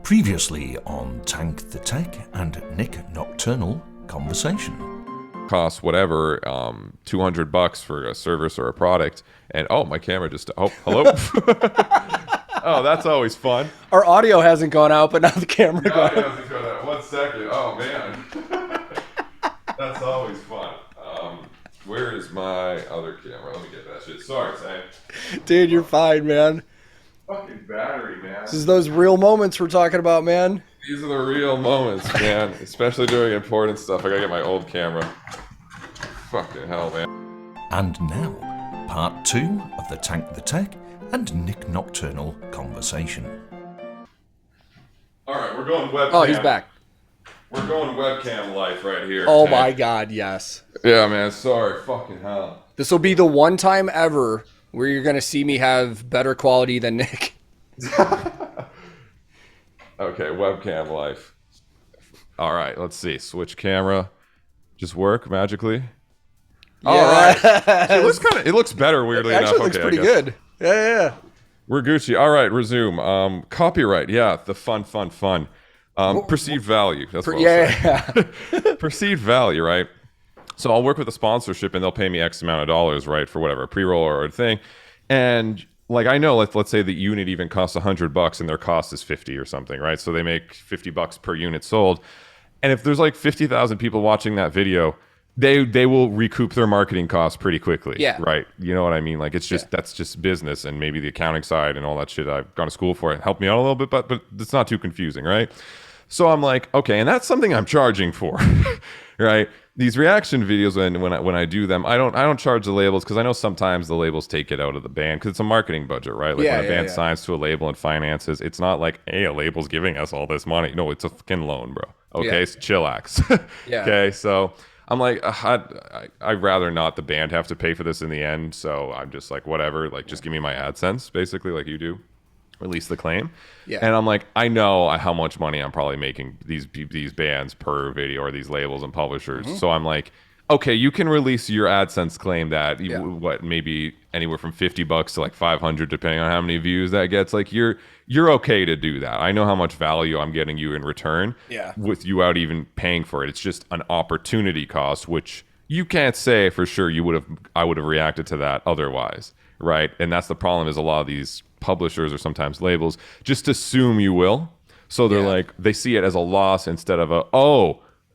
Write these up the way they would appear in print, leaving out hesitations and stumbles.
Previously on TankTheTech and Nik Nocturnal conversation. Costs whatever, $200 for a service or a product, and oh, my camera just hello. Oh, that's always fun. Our audio hasn't gone out, but now the camera God, goes. it hasn't gone out. 1 second. Oh man, that's always fun. Where is my other camera? Let me get that shit. Sorry, Sam. Dude, you're fine, man. Fucking battery, man. This is those real moments we're talking about, man. These are the real moments, man. Especially during important stuff. I gotta get my old camera. Fucking hell, man. And now, part 2 of the TankTheTech and Nik Nocturnal conversation. Alright, we're going webcam. Oh, he's back. We're going webcam life right here. Oh Tank. my god, yes. Yeah, man. Sorry. Fucking hell. This will be the one time ever where you're going to see me have better quality than Nick. Okay, webcam life. All right, let's see. Switch camera. Just work magically. Yeah. All right. It looks better weirdly enough. Actually, looks pretty good. Yeah. We're Gucci. All right, resume. Copyright. Yeah, the fun. Perceived value. That's what Yeah. I'll say. Perceived value, right? So I'll work with a sponsorship and they'll pay me X amount of dollars, right, for whatever, a pre-roll or a thing. And like I know, let's say the unit even costs $100 and their cost is 50 or something, right? So they make $50 per unit sold. And if there's like 50,000 people watching that video, they will recoup their marketing costs pretty quickly. Yeah. Right. You know what I mean? Like it's just that's just business, and maybe the accounting side and all that shit I've gone to school for it helped me out a little bit, but it's not too confusing, right? So I'm like, okay, and that's something I'm charging for. Right? These reaction videos, when I do them, I don't charge the labels because I know sometimes the labels take it out of the band because it's a marketing budget, right? Like when a band signs to a label and finances, it's not like, hey, a label's giving us all this money. No, it's a fucking loan, bro. Okay, so chillax. Okay, so I'm like, I'd rather not the band have to pay for this in the end. So I'm just like, whatever, like just give me my AdSense, basically, like you do. Release the claim. Yeah. And I'm like, I know how much money I'm probably making these bands per video or these labels and publishers. Mm-hmm. So I'm like, okay, you can release your AdSense claim that what maybe anywhere from $50 to like 500 depending on how many views that gets. Like you're okay to do that. I know how much value I'm getting you in return with you out even paying for it. It's just an opportunity cost, which you can't say for sure I would have reacted to that otherwise, right? And that's the problem is a lot of these publishers or sometimes labels just assume you will. So they're like, they see it as a loss instead of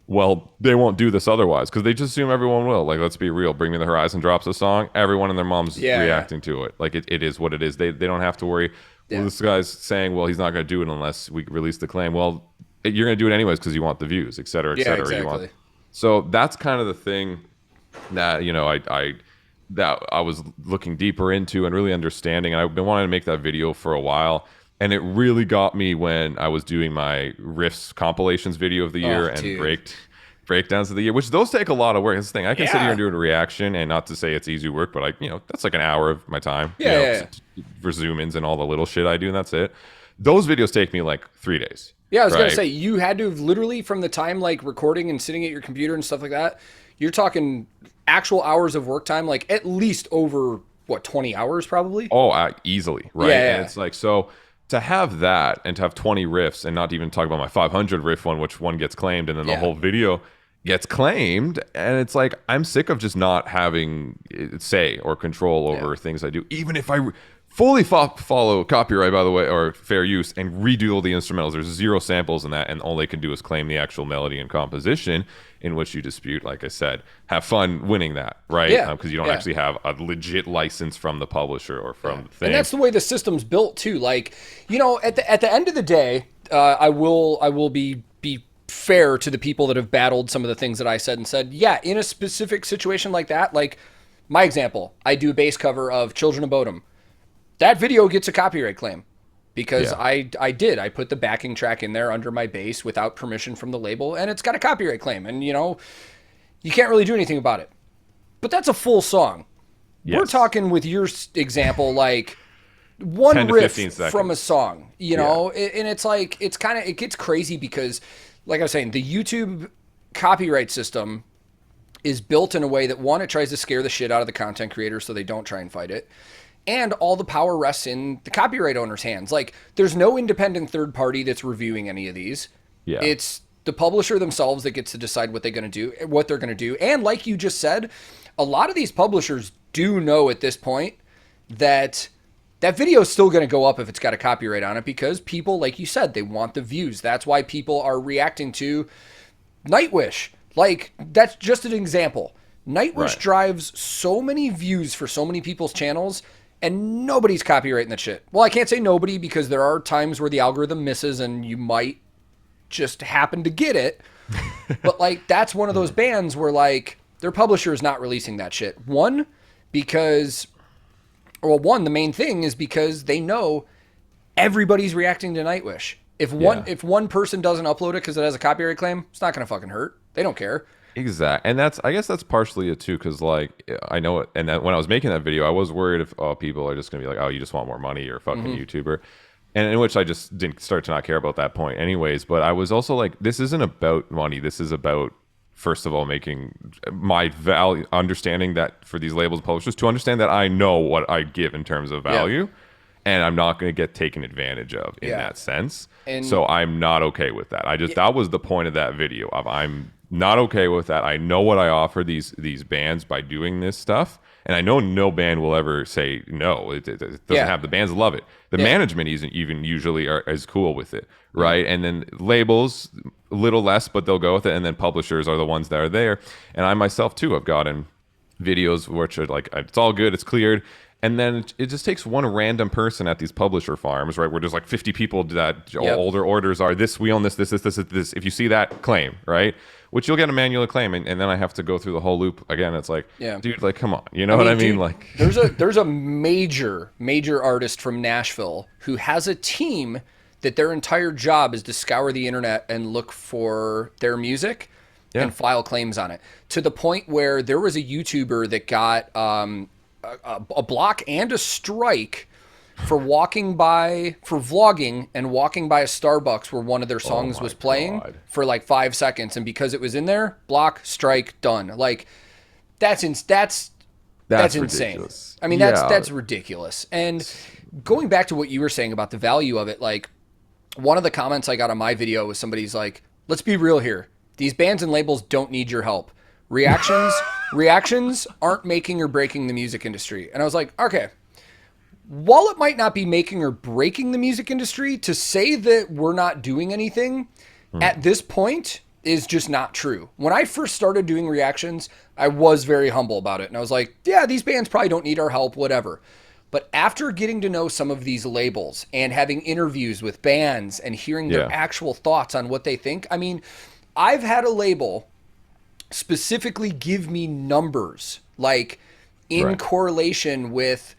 well, they won't do this otherwise because they just assume everyone will. Like, let's be real. Bring Me the Horizon drops a song. Everyone and their mom's reacting to it. Like, it is what it is. They don't have to worry. Well, this guy's saying, well, he's not going to do it unless we release the claim. Well, you're going to do it anyways because you want the views, et cetera, et cetera. Exactly. So that's kind of the thing that, I was looking deeper into and really understanding. And I've been wanting to make that video for a while. And it really got me when I was doing my riffs compilations video of the year and breakdowns of the year, which those take a lot of work. That's the thing. I can sit here and do a reaction, and not to say it's easy work, but that's like an hour of my time. For zoom-ins and all the little shit I do, and that's it. Those videos take me like 3 days. Yeah, I was going to say, you had to have literally from the time like recording and sitting at your computer and stuff like that, you're talking actual hours of work time, like at least over, 20 hours probably? Oh, easily, right? Yeah. And it's like, so to have that and to have 20 riffs and not even talk about my 500 riff one, which one gets claimed, and then the whole video gets claimed. And it's like, I'm sick of just not having say or control over things I do, even if I fully follow copyright, by the way, or fair use, and redo all the instrumentals. There's 0 samples in that, and all they can do is claim the actual melody and composition, in which you dispute. Like I said, have fun winning that, right? Because you don't actually have a legit license from the publisher or from the thing. And that's the way the system's built too. Like, at the end of the day, I will be fair to the people that have battled some of the things that I said and said, in a specific situation like that, like my example, I do a bass cover of Children of Bodom. That video gets a copyright claim because I put the backing track in there under my bass without permission from the label, and it's got a copyright claim, and you can't really do anything about it. But that's a full song. Yes. We're talking with your example, like one riff from a song, and it's like, it gets crazy because, like I was saying, the YouTube copyright system is built in a way that, one, it tries to scare the shit out of the content creators so they don't try and fight it. And all the power rests in the copyright owner's hands. Like, there's no independent third party that's reviewing any of these. Yeah. It's the publisher themselves that gets to decide what they're going to do. And like you just said, a lot of these publishers do know at this point that that video is still going to go up if it's got a copyright on it, because people, like you said, they want the views. That's why people are reacting to Nightwish. Like, that's just an example. Nightwish drives so many views for so many people's channels, and nobody's copyrighting that shit. Well, I can't say nobody, because there are times where the algorithm misses and you might just happen to get it. But like, that's one of those bands where like their publisher is not releasing that shit. One, the main thing is because they know everybody's reacting to Nightwish. If one person doesn't upload it because it has a copyright claim, it's not going to fucking hurt. They don't care. Exactly. And I guess that's partially it too, because like I know it, and that when I was making that video, I was worried if people are just gonna be like, oh, you just want more money, you're a fucking YouTuber, and in which I just didn't start to not care about that point anyways. But I was also like, this isn't about money, this is about, first of all, making my value, understanding that for these labels and publishers to understand that I know what I give in terms of value, and I'm not going to get taken advantage of in that sense. And so I'm not okay with that. That was the point of that video. I'm not okay with that. I know what I offer these bands by doing this stuff, and I know no band will ever say no. It doesn't have, the bands love it. The management isn't even usually as cool with it, right? And then labels, a little less, but they'll go with it. And then publishers are the ones that are there. And I myself too have gotten videos which are like, it's all good, it's cleared. And then it just takes one random person at these publisher farms, right, where there's like 50 people that all their orders are this, we own this. If you see that, claim, right? Which you'll get a manual claim, and then I have to go through the whole loop again. It's like, dude, like, come on, you know what I mean? Dude, like, there's a major artist from Nashville who has a team that their entire job is to scour the internet and look for their music and file claims on it. To the point where there was a YouTuber that got a block and a strike for vlogging and walking by a Starbucks where one of their songs was playing for like 5 seconds, and because it was in there, block, strike, done. Like, that's insane. ridiculous. I mean, that's ridiculous. And going back to what you were saying about the value of it, like, one of the comments I got on my video was somebody's like, let's be real here. These bands and labels don't need your help. Reactions aren't making or breaking the music industry. And I was like, okay, while it might not be making or breaking the music industry, to say that we're not doing anything at this point is just not true. When I first started doing reactions, I was very humble about it. And I was like, yeah, these bands probably don't need our help, whatever. But after getting to know some of these labels and having interviews with bands and hearing their actual thoughts on what they think, I mean, I've had a label specifically give me numbers, like in correlation with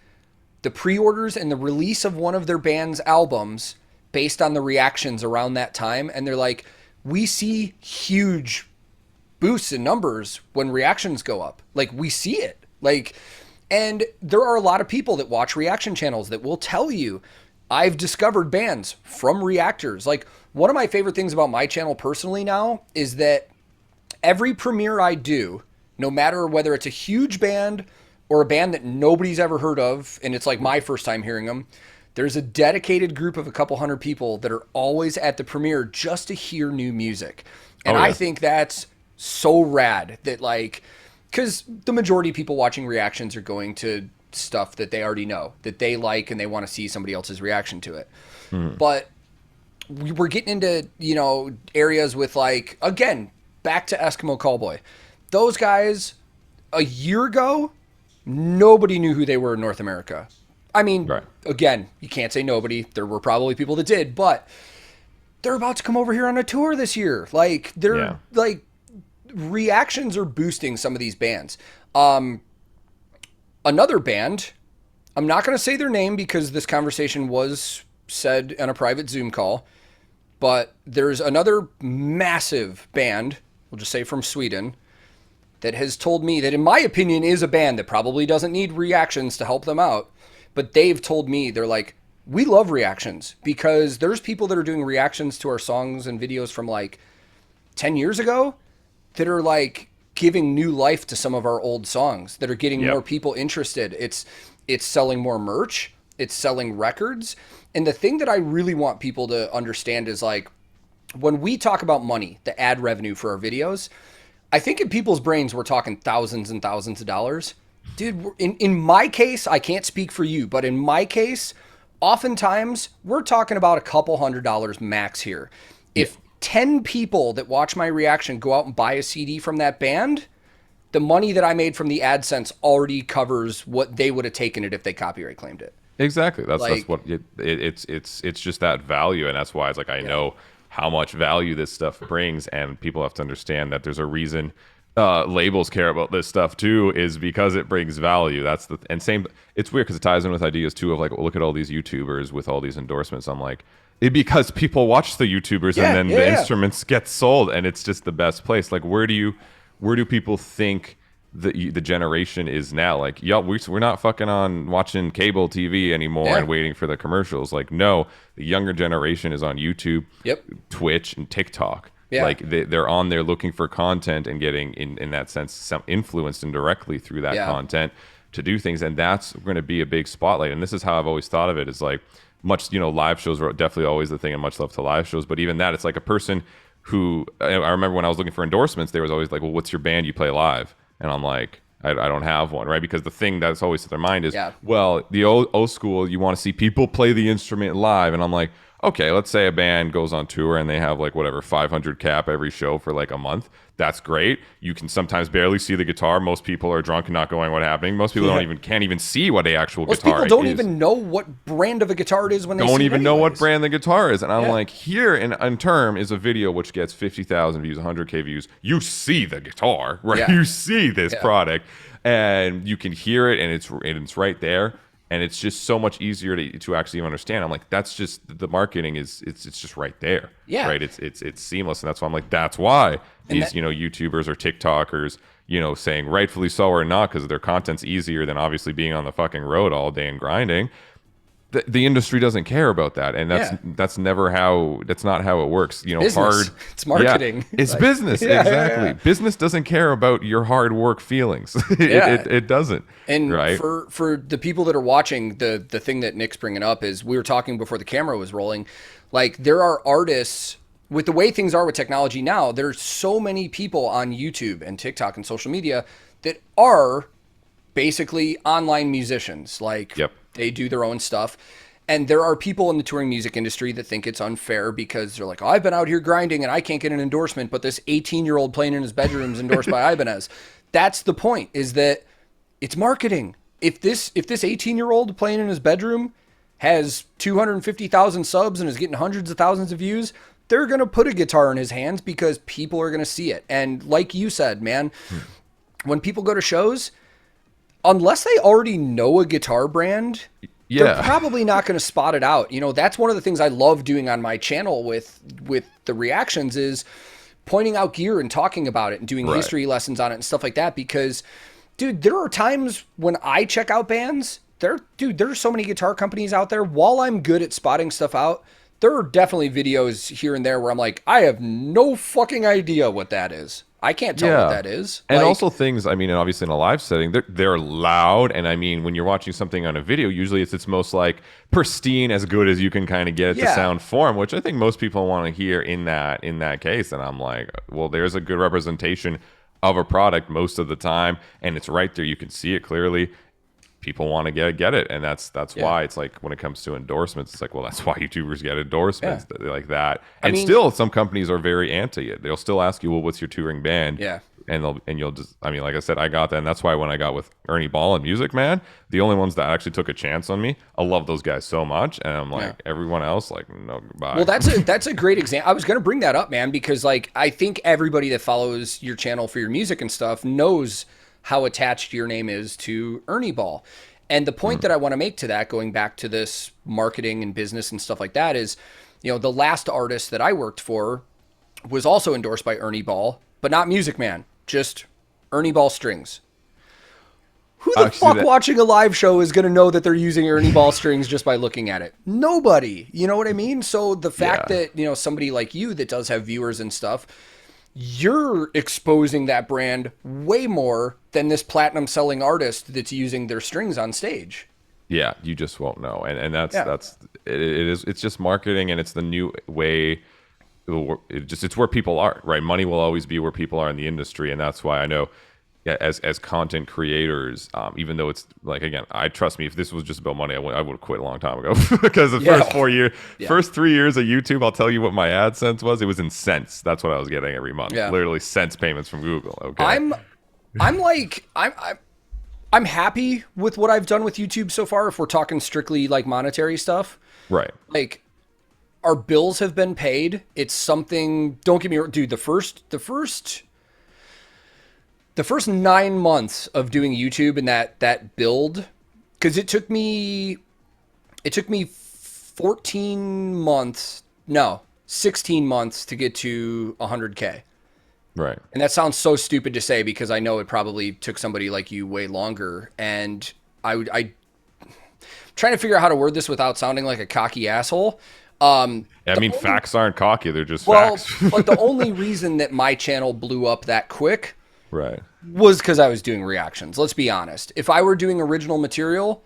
the pre-orders and the release of one of their band's albums based on the reactions around that time. And they're like, we see huge boosts in numbers when reactions go up. Like, we see it. Like, and there are a lot of people that watch reaction channels that will tell you, I've discovered bands from Reactors. Like, one of my favorite things about my channel personally now is that every premiere I do, no matter whether it's a huge band or a band that nobody's ever heard of, and it's like my first time hearing them, there's a dedicated group of a couple hundred people that are always at the premiere just to hear new music. And I think that's so rad that, like, because the majority of people watching reactions are going to stuff that they already know, that they like, and they want to see somebody else's reaction to it. But we're getting into, you know, areas with, like, again, back to Eskimo Callboy. Those guys, a year ago, nobody knew who they were in North America. I mean, again, you can't say nobody. There were probably people that did, but they're about to come over here on a tour this year. Like, they're like, reactions are boosting some of these bands. Another band, I'm not going to say their name because this conversation was said in a private Zoom call, but there's another massive band, we'll just say from Sweden, that has told me that, in my opinion, is a band that probably doesn't need reactions to help them out. But they've told me, they're like, we love reactions because there's people that are doing reactions to our songs and videos from like 10 years ago that are like giving new life to some of our old songs, that are getting more people interested. it's selling more merch, it's selling records. And the thing that I really want people to understand is like, when we talk about money, the ad revenue for our videos, I think in people's brains, we're talking thousands and thousands of dollars. Dude, in my case, I can't speak for you, but in my case, oftentimes we're talking about a couple $100 max here. If 10 people that watch my reaction go out and buy a CD from that band, the money that I made from the AdSense already covers what they would have taken it if they copyright claimed it. Exactly. That's what it's just that value, and that's why it's like I know how much value this stuff brings, and people have to understand that there's a reason labels care about this stuff too, is because it brings value. That's the and same. It's weird because it ties in with ideas too of like, look at all these YouTubers with all these endorsements. I'm like, because people watch the YouTubers and then the instruments get sold, and it's just the best place. Like, where do people think the generation is now? Like, we're not fucking on watching cable TV anymore and waiting for the commercials. Like, no, the younger generation is on YouTube, Twitch, and TikTok. Like they're on there looking for content and getting in that sense some influenced indirectly through that content to do things, and that's going to be a big spotlight. And this is how I've always thought of it, is like much, live shows were definitely always the thing, and much love to live shows, but even that, it's like a person who I remember when I was looking for endorsements, there was always like, well, what's your band you play live? And I'm like, I don't have one, right? Because the thing that's always to their mind is, well, the old school, you want to see people play the instrument live. And I'm like, okay, let's say a band goes on tour and they have like whatever 500 cap every show for like a month. That's great. You can sometimes barely see the guitar. Most people are drunk and not going, what's happening. Most people can't even see what a actual guitar is. Most people don't even know what brand of a guitar it is when they don't even know what brand the guitar is. And I'm like, here in term is a video which gets 50,000 views, 100K views. You see the guitar, right? You see this product, and you can hear it, and it's right there. And it's just so much easier to actually understand. I'm like, that's just the marketing it's just right there. Yeah. Right. It's seamless. And that's why I'm like, that's why these, YouTubers or TikTokers, saying rightfully so or not, because their content's easier than obviously being on the fucking road all day and grinding. The industry doesn't care about that, and that's not how it works. Business. It's marketing. It's business. Exactly. Business doesn't care about your hard work feelings. It doesn't. And for the people that are watching, the thing that Nick's bringing up is, we were talking before the camera was rolling, like there are artists, with the way things are with technology now, there's so many people on YouTube and TikTok and social media that are basically online musicians. Like, they do their own stuff. And there are people in the touring music industry that think it's unfair because they're like, oh, I've been out here grinding and I can't get an endorsement, but this 18-year-old playing in his bedroom is endorsed by Ibanez. That's the point, is that it's marketing. If this 18-year-old playing in his bedroom has 250,000 subs and is getting hundreds of thousands of views, they're going to put a guitar in his hands because people are going to see it. And like you said, man, when people go to shows, unless they already know a guitar brand, they're probably not going to spot it out. That's one of the things I love doing on my channel with the reactions, is pointing out gear and talking about it and doing history lessons on it and stuff like that. Because, dude, there are times when I check out bands, there's so many guitar companies out there. While I'm good at spotting stuff out, there are definitely videos here and there where I'm like, I have no fucking idea what that is. I can't tell what that is. And also things, I mean, and obviously in a live setting, they're loud. And I mean, when you're watching something on a video, usually it's its most like pristine, as good as you can kind of get it to sound form, which I think most people want to hear in that case. And I'm like, well, there's a good representation of a product most of the time, and it's right there. You can see it clearly. People want to get it, and that's why it's like, when it comes to endorsements, it's like, well, that's why YouTubers get endorsements like that. And still, some companies are very anti it. They'll still ask you, well, what's your touring band? And you'll just, I mean, like I said, I got that, and that's why when I got with Ernie Ball and Music Man, the only ones that actually took a chance on me, I love those guys so much, and I'm like, everyone else, like, no, goodbye. Well, that's a great example. I was going to bring that up, man, because like, I think everybody that follows your channel for your music and stuff knows how attached your name is to Ernie Ball. And the point that I want to make to that, going back to this marketing and business and stuff like that, is, the last artist that I worked for was also endorsed by Ernie Ball, but not Music Man, just Ernie Ball strings. Who the fuck watching a live show is going to know that they're using Ernie Ball strings just by looking at it? Nobody. You know what I mean? So the fact that, somebody like you that does have viewers and stuff, you're exposing that brand way more than this platinum selling artist that's using their strings on stage. Yeah, you just won't know, and Yeah. it's just marketing, and it's the new way. It's where people are, right? Money will always be where people are in the industry, and that's why I know, yeah, as content creators, even though it's like, again, I trust me, if this was just about money, I would have quit a long time ago because the first 4 years, first 3 years of YouTube, I'll tell you what my AdSense was. It was in cents. That's what I was getting every month, literally cents payments from Google. Okay, I'm happy with what I've done with YouTube so far. If we're talking strictly like monetary stuff, right? Like, our bills have been paid. It's something. Don't get me wrong, dude. The first 9 months of doing YouTube and that build, because it took me 14 months, no, 16 months to get to 100K. Right. And that sounds so stupid to say because I know it probably took somebody like you way longer. And I trying to figure out how to word this without sounding like a cocky asshole. I mean, facts aren't cocky; they're just facts. But the only reason that my channel blew up that quick, right, was because I was doing reactions. Let's be honest. If I were doing original material,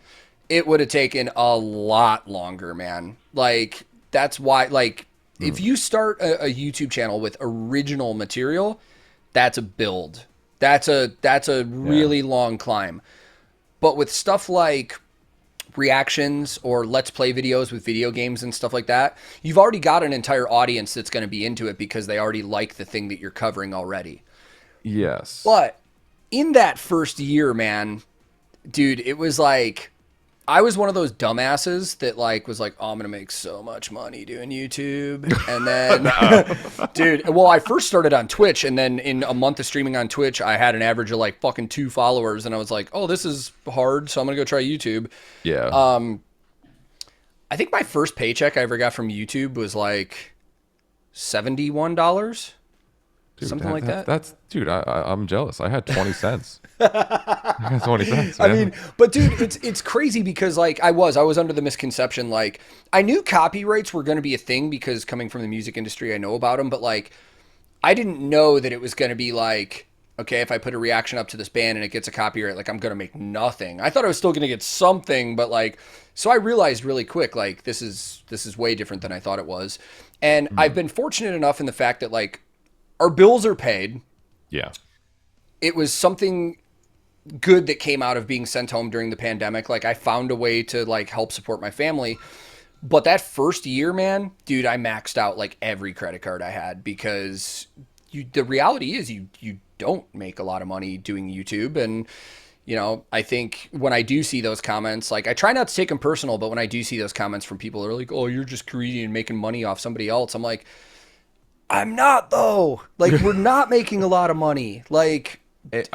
it would have taken a lot longer, man. Like, that's why, like, if you start a YouTube channel with original material, that's a build. That's a really long climb. But with stuff like reactions or let's play videos with video games and stuff like that, you've already got an entire audience that's going to be into it because they already like the thing that you're covering already. Yes. But in that first year, man, dude, it was like, I was one of those dumbasses that like was like, oh, I'm going to make so much money doing YouTube. And then, dude, well, I first started on Twitch, and then in a month of streaming on Twitch, I had an average of like fucking 2 followers. And I was like, oh, this is hard. So I'm going to go try YouTube. Yeah. I think my first paycheck I ever got from YouTube was like $71. Dude, something like that. That's, dude, I'm jealous. I had 20 cents. I got 20 cents. Man. I mean, but dude, it's crazy because like I was under the misconception, like I knew copyrights were going to be a thing because coming from the music industry, I know about them, but like I didn't know that it was going to be like, okay, if I put a reaction up to this band and it gets a copyright, like I'm going to make nothing. I thought I was still going to get something, but like, so I realized really quick, like this is way different than I thought it was. And I've been fortunate enough in the fact that like our bills are paid. Yeah. It was something good that came out of being sent home during the pandemic. Like I found a way to like help support my family. But that first year, man, dude, I maxed out like every credit card I had because the reality is you don't make a lot of money doing YouTube. And, you know, I think when I do see those comments, like I try not to take them personal, but when I do see those comments from people that are like, oh, you're just greedy and making money off somebody else, I'm like, I'm not though. Like we're not making a lot of money. Like,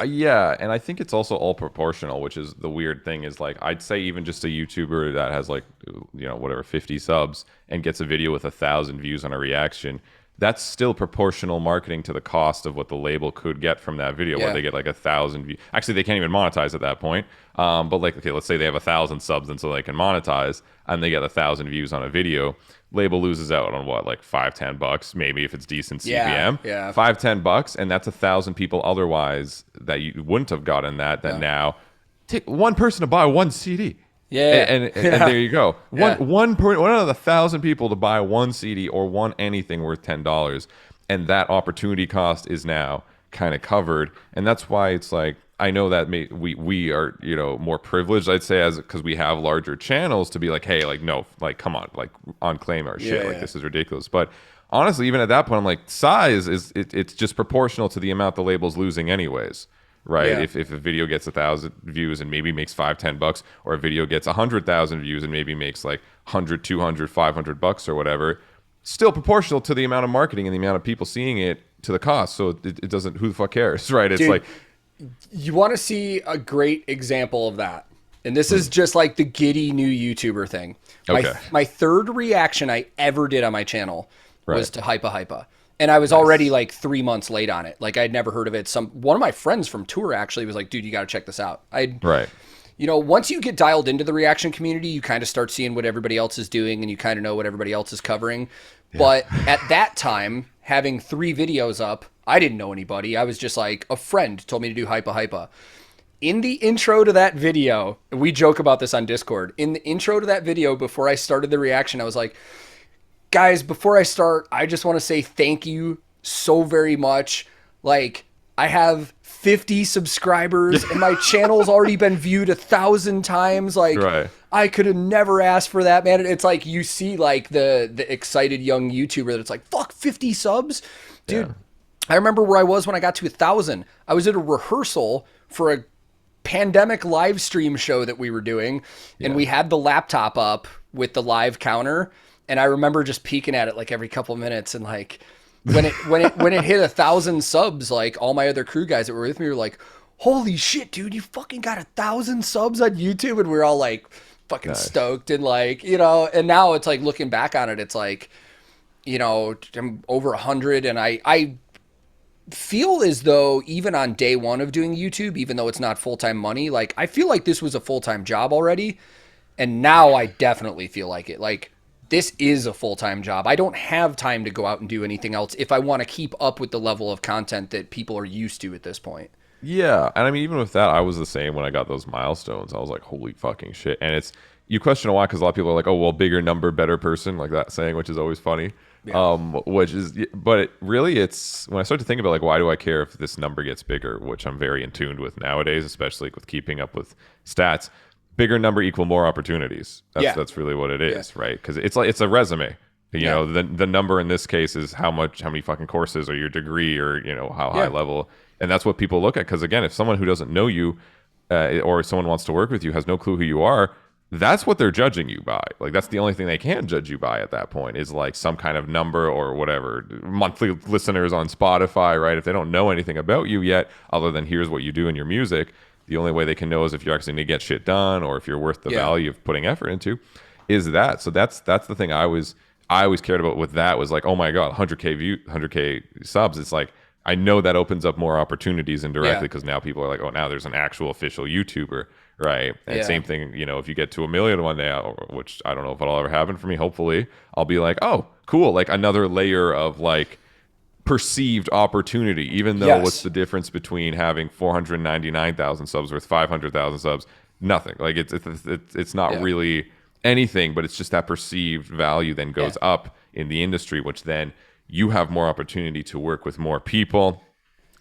yeah, and I think it's also all proportional, which is the weird thing is like I'd say even just a YouTuber that has like, you know, whatever 50 subs and gets a video with 1,000 views on a reaction, that's still proportional marketing to the cost of what the label could get from that video, where they get like 1,000 views. Actually, they can't even monetize at that point. But like, okay, let's say they have 1,000 subs and so they can monetize, and they get 1,000 views on a video. Label loses out on what, like $5-10, maybe if it's decent CPM. Yeah. $5-10, and that's 1,000 people otherwise that you wouldn't have gotten that now take one person to buy one CD. Yeah. And there you go. One out of 1,000 people to buy one CD or one anything worth $10, and that opportunity cost is now kind of covered. And that's why it's like, I know that we are, you know, more privileged, I'd say, as because we have larger channels to be like, hey, like, no, like, come on, like, unclaim our shit, like, this is ridiculous. But honestly, even at that point, I'm like, size it's just proportional to the amount the label's losing anyways, right? Yeah. If a video gets 1,000 views and maybe makes $5-10, or a video gets 100,000 views and maybe makes like 100, 200, $500 or whatever, still proportional to the amount of marketing and the amount of people seeing it to the cost. So it doesn't, who the fuck cares, right? It's Dude, like, you want to see a great example of that. And this is just like the giddy new YouTuber thing. Okay. My third reaction I ever did on my channel was to Hypa. And I was already like 3 months late on it. Like I'd never heard of it. One of my friends from tour actually was like, dude, you got to check this out. Right. You know, once you get dialed into the reaction community, you kind of start seeing what everybody else is doing and you kind of know what everybody else is covering. Yeah. But at that time, having 3 videos up, I didn't know anybody. I was just like, a friend told me to do Hypa. in the intro to that video, we joke about this on Discord. In the intro to that video, before I started the reaction, I was like, guys, before I start, I just want to say thank you so very much. Like, I have 50 subscribers and my channel's already been viewed 1,000 times. Like, Right. I could have never asked for that, man. It's like you see like the excited young YouTuber that's like, fuck, 50 subs? Dude, Yeah. I remember where I was when I got to 1,000. I was at a rehearsal for a pandemic live stream show that we were doing, and we had the laptop up with the live counter, and I remember just peeking at it like every couple of minutes, and like when it hit 1,000 subs, like all my other crew guys that were with me were like, holy shit, dude, you fucking got 1,000 subs on YouTube. And we were all like fucking stoked, and like, you know, and now it's like looking back on it, it's like, you know, I'm over 100, and I feel as though even on day one of doing YouTube, even though it's not full-time money, like I feel like this was a full-time job already. And now I definitely feel like it. Like, this is a full-time job. I don't have time to go out and do anything else if I want to keep up with the level of content that people are used to at this point. Yeah, and I mean, even with that, I was the same when I got those milestones. I was like, holy fucking shit. And it's, you question why, because a lot of people are like, oh, well, bigger number, better person, like that saying, which is always funny. Yeah. Which is, but it really, it's, when I start to think about like, why do I care if this number gets bigger, which I'm very in tune with nowadays, especially with keeping up with stats. Bigger number equal more opportunities. That's really what it is, right? Because it's like, it's a resume. You know, the number in this case is how many fucking courses or your degree, or, you know, how high level. And that's what people look at. Because again, if someone who doesn't know you or someone wants to work with you has no clue who you are, that's what they're judging you by. Like, that's the only thing they can judge you by at that point, is like some kind of number or whatever. Monthly listeners on Spotify, right? If they don't know anything about you yet, other than here's what you do in your music, the only way they can know is if you're actually going to get shit done, or if you're worth the value of putting effort into, is that. So that's the thing I always cared about with that, was like, oh my God, 100K subs. It's like, I know that opens up more opportunities indirectly, because now people are like, oh, now there's an actual official YouTuber, right? And same thing, you know, if you get to 1 million one day, which I don't know if it'll ever happen for me, hopefully, I'll be like, oh, cool, like another layer of like perceived opportunity, even though what's the difference between having 499,000 subs with 500,000 subs? Nothing. Like it's not really anything, but it's just that perceived value then goes up in the industry, which then you have more opportunity to work with more people,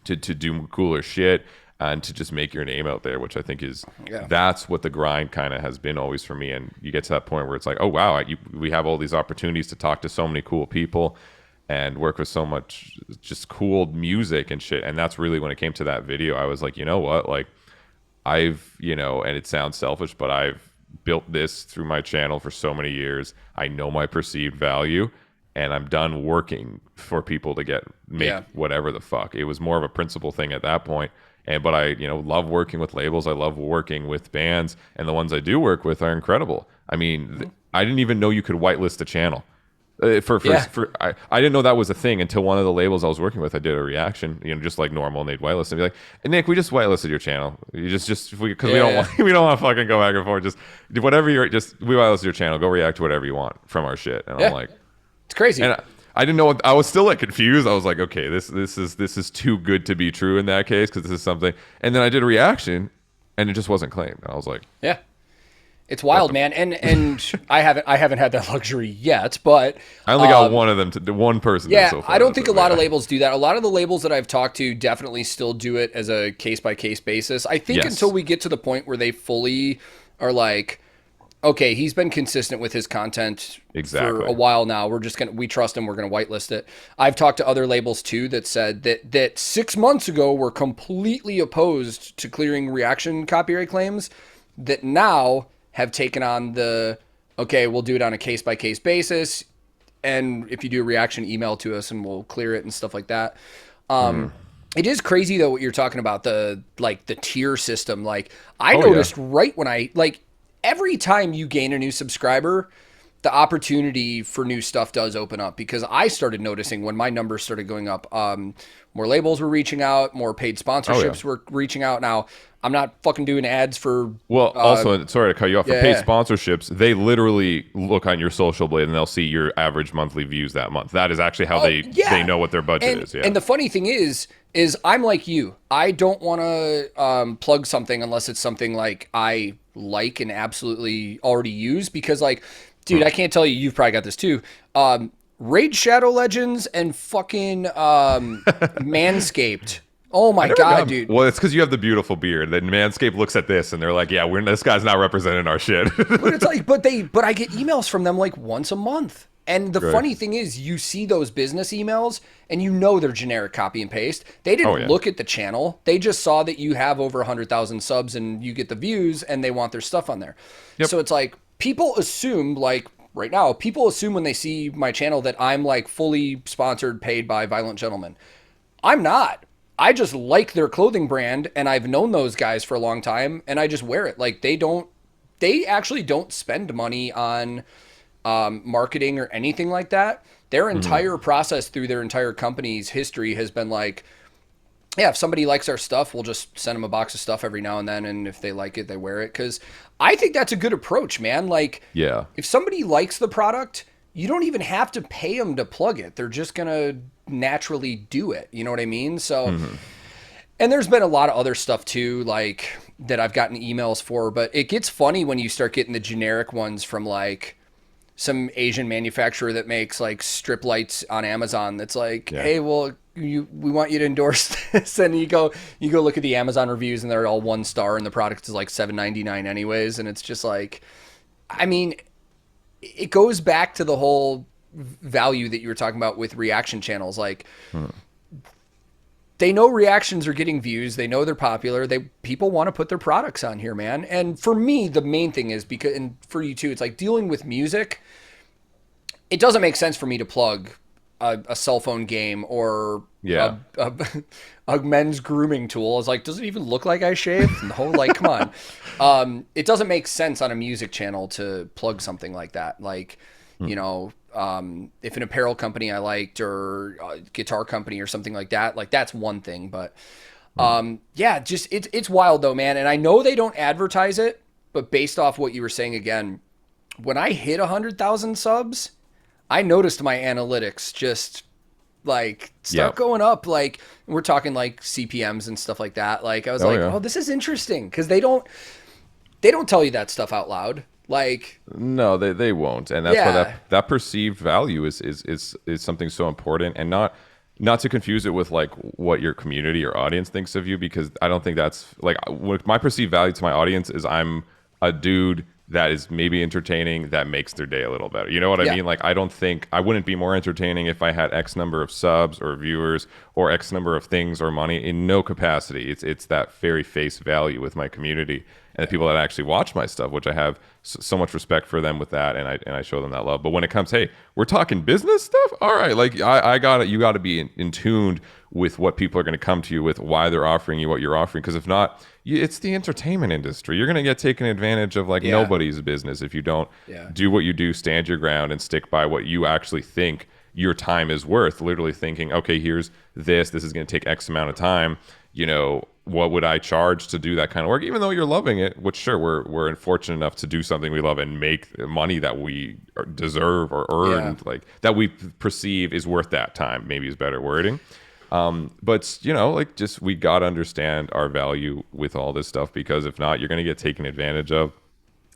to do cooler shit, and to just make your name out there, which I think is, that's what the grind kind of has been always for me. And you get to that point where it's like, oh, wow, we have all these opportunities to talk to so many cool people and work with so much just cool music and shit. And that's really when it came to that video, I was like, you know what? Like, I've, you know, and it sounds selfish, but I've built this through my channel for so many years. I know my perceived value, and I'm done working for people to make whatever the fuck. It was more of a principle thing at that point. But I, you know, love working with labels. I love working with bands, and the ones I do work with are incredible. I mean, I didn't even know you could whitelist a channel. I didn't know that was a thing until one of the labels I was working with, I did a reaction, you know, just like normal, and they'd whitelist and be like, hey, Nick, we just whitelisted your channel. You because we don't want to fucking go back and forth. Just whatever we whitelisted your channel. Go react to whatever you want from our shit. And I'm like, it's crazy. And I didn't know what, I was still like confused. I was like, okay, this is too good to be true in that case, because this is something. And then I did a reaction, and it just wasn't claimed. And I was like, it's wild, man. And I haven't had that luxury yet, but I only got one of them to one person. Yeah, so far. I don't think a lot of labels do that. A lot of the labels that I've talked to definitely still do it as a case by case basis. I think until we get to the point where they fully are like, okay, he's been consistent with his content for a while now. We trust him. We're going to whitelist it. I've talked to other labels too that said that 6 months ago were completely opposed to clearing reaction copyright claims, that now have taken on okay, we'll do it on a case by case basis. And if you do a reaction, email to us and we'll clear it and stuff like that. It is crazy though, what you're talking about, the tier system. Like I noticed right when every time you gain a new subscriber, the opportunity for new stuff does open up, because I started noticing when my numbers started going up, more labels were reaching out, more paid sponsorships were reaching out. Now, I'm not fucking doing ads for... Well, also, sorry to cut you off, for yeah, paid yeah. sponsorships, they literally look on your social blade and they'll see your average monthly views that month. That is actually how they know what their budget is. Yeah. And the funny thing is I'm like you. I don't want to plug something unless it's something like I like and absolutely already use, because like, dude, I can't tell you, you've probably got this too. Raid Shadow Legends and fucking Manscaped. Oh my God, dude. Well, it's because you have the beautiful beard. Then Manscaped looks at this and they're like, yeah, this guy's not representing our shit. But it's like, but I get emails from them like once a month. And the funny thing is, you see those business emails and you know they're generic copy and paste. They didn't look at the channel. They just saw that you have over 100,000 subs and you get the views and they want their stuff on there. Yep. So it's like, people assume, like right now, people assume when they see my channel that I'm like fully sponsored, paid by Violent Gentlemen. I'm not. I just like their clothing brand, and I've known those guys for a long time, and I just wear it. Like, they actually don't spend money on marketing or anything like that. Their entire process through their entire company's history has been like, yeah, if somebody likes our stuff, we'll just send them a box of stuff every now and then, and if they like it, they wear it. Because I think that's a good approach, man. Like, if somebody likes the product, you don't even have to pay them to plug it. They're just going to naturally do it. You know what I mean? So, and there's been a lot of other stuff too, like that I've gotten emails for, but it gets funny when you start getting the generic ones from like some Asian manufacturer that makes like strip lights on Amazon. That's like, hey, well, we want you to endorse this. And you go look at the Amazon reviews and they're all 1 star and the product is like $7.99 anyways. And it's just like, I mean, it goes back to the whole value that you were talking about with reaction channels. Like, they know reactions are getting views. They know they're popular. People want to put their products on here, man. And for me, the main thing is because, and for you too, it's like dealing with music. It doesn't make sense for me to plug a cell phone game or a men's grooming tool. It's like, does it even look like I shaved? No, like, come on. It doesn't make sense on a music channel to plug something like that. Like, you know, if an apparel company I liked or a guitar company or something like that, like that's one thing. But just it's wild though, man. And I know they don't advertise it, but based off what you were saying again, when I hit 100,000 subs, I noticed my analytics just like start going up. Like, we're talking like CPMs and stuff like that. Like, I was oh, this is interesting, because they don't tell you that stuff out loud. Like, no, they won't, and that's why that perceived value is something so important, and not to confuse it with like what your community or audience thinks of you, because I don't think that's like what my perceived value to my audience is. I'm a dude that is maybe entertaining, that makes their day a little better. You know what I mean? Like, I don't think I wouldn't be more entertaining if I had X number of subs or viewers or X number of things or money. In no capacity. It's that very face value with my community and the people that actually watch my stuff, which I have so much respect for them with that, and I show them that love. But when it comes, hey, we're talking business stuff, all right, like I got it. You got to be in tuned with what people are going to come to you with, why they're offering you what you're offering, because if not, it's the entertainment industry. You're going to get taken advantage of like nobody's business if you don't do what you do, stand your ground, and stick by what you actually think your time is worth. Literally thinking, okay, here's this is going to take X amount of time. You know, what would I charge to do that kind of work? Even though you're loving it, which sure, we're fortunate enough to do something we love and make money that we deserve or earn, like that we perceive is worth that time. Maybe is better wording. But you know, like, just we got to understand our value with all this stuff, because if not, you're going to get taken advantage of,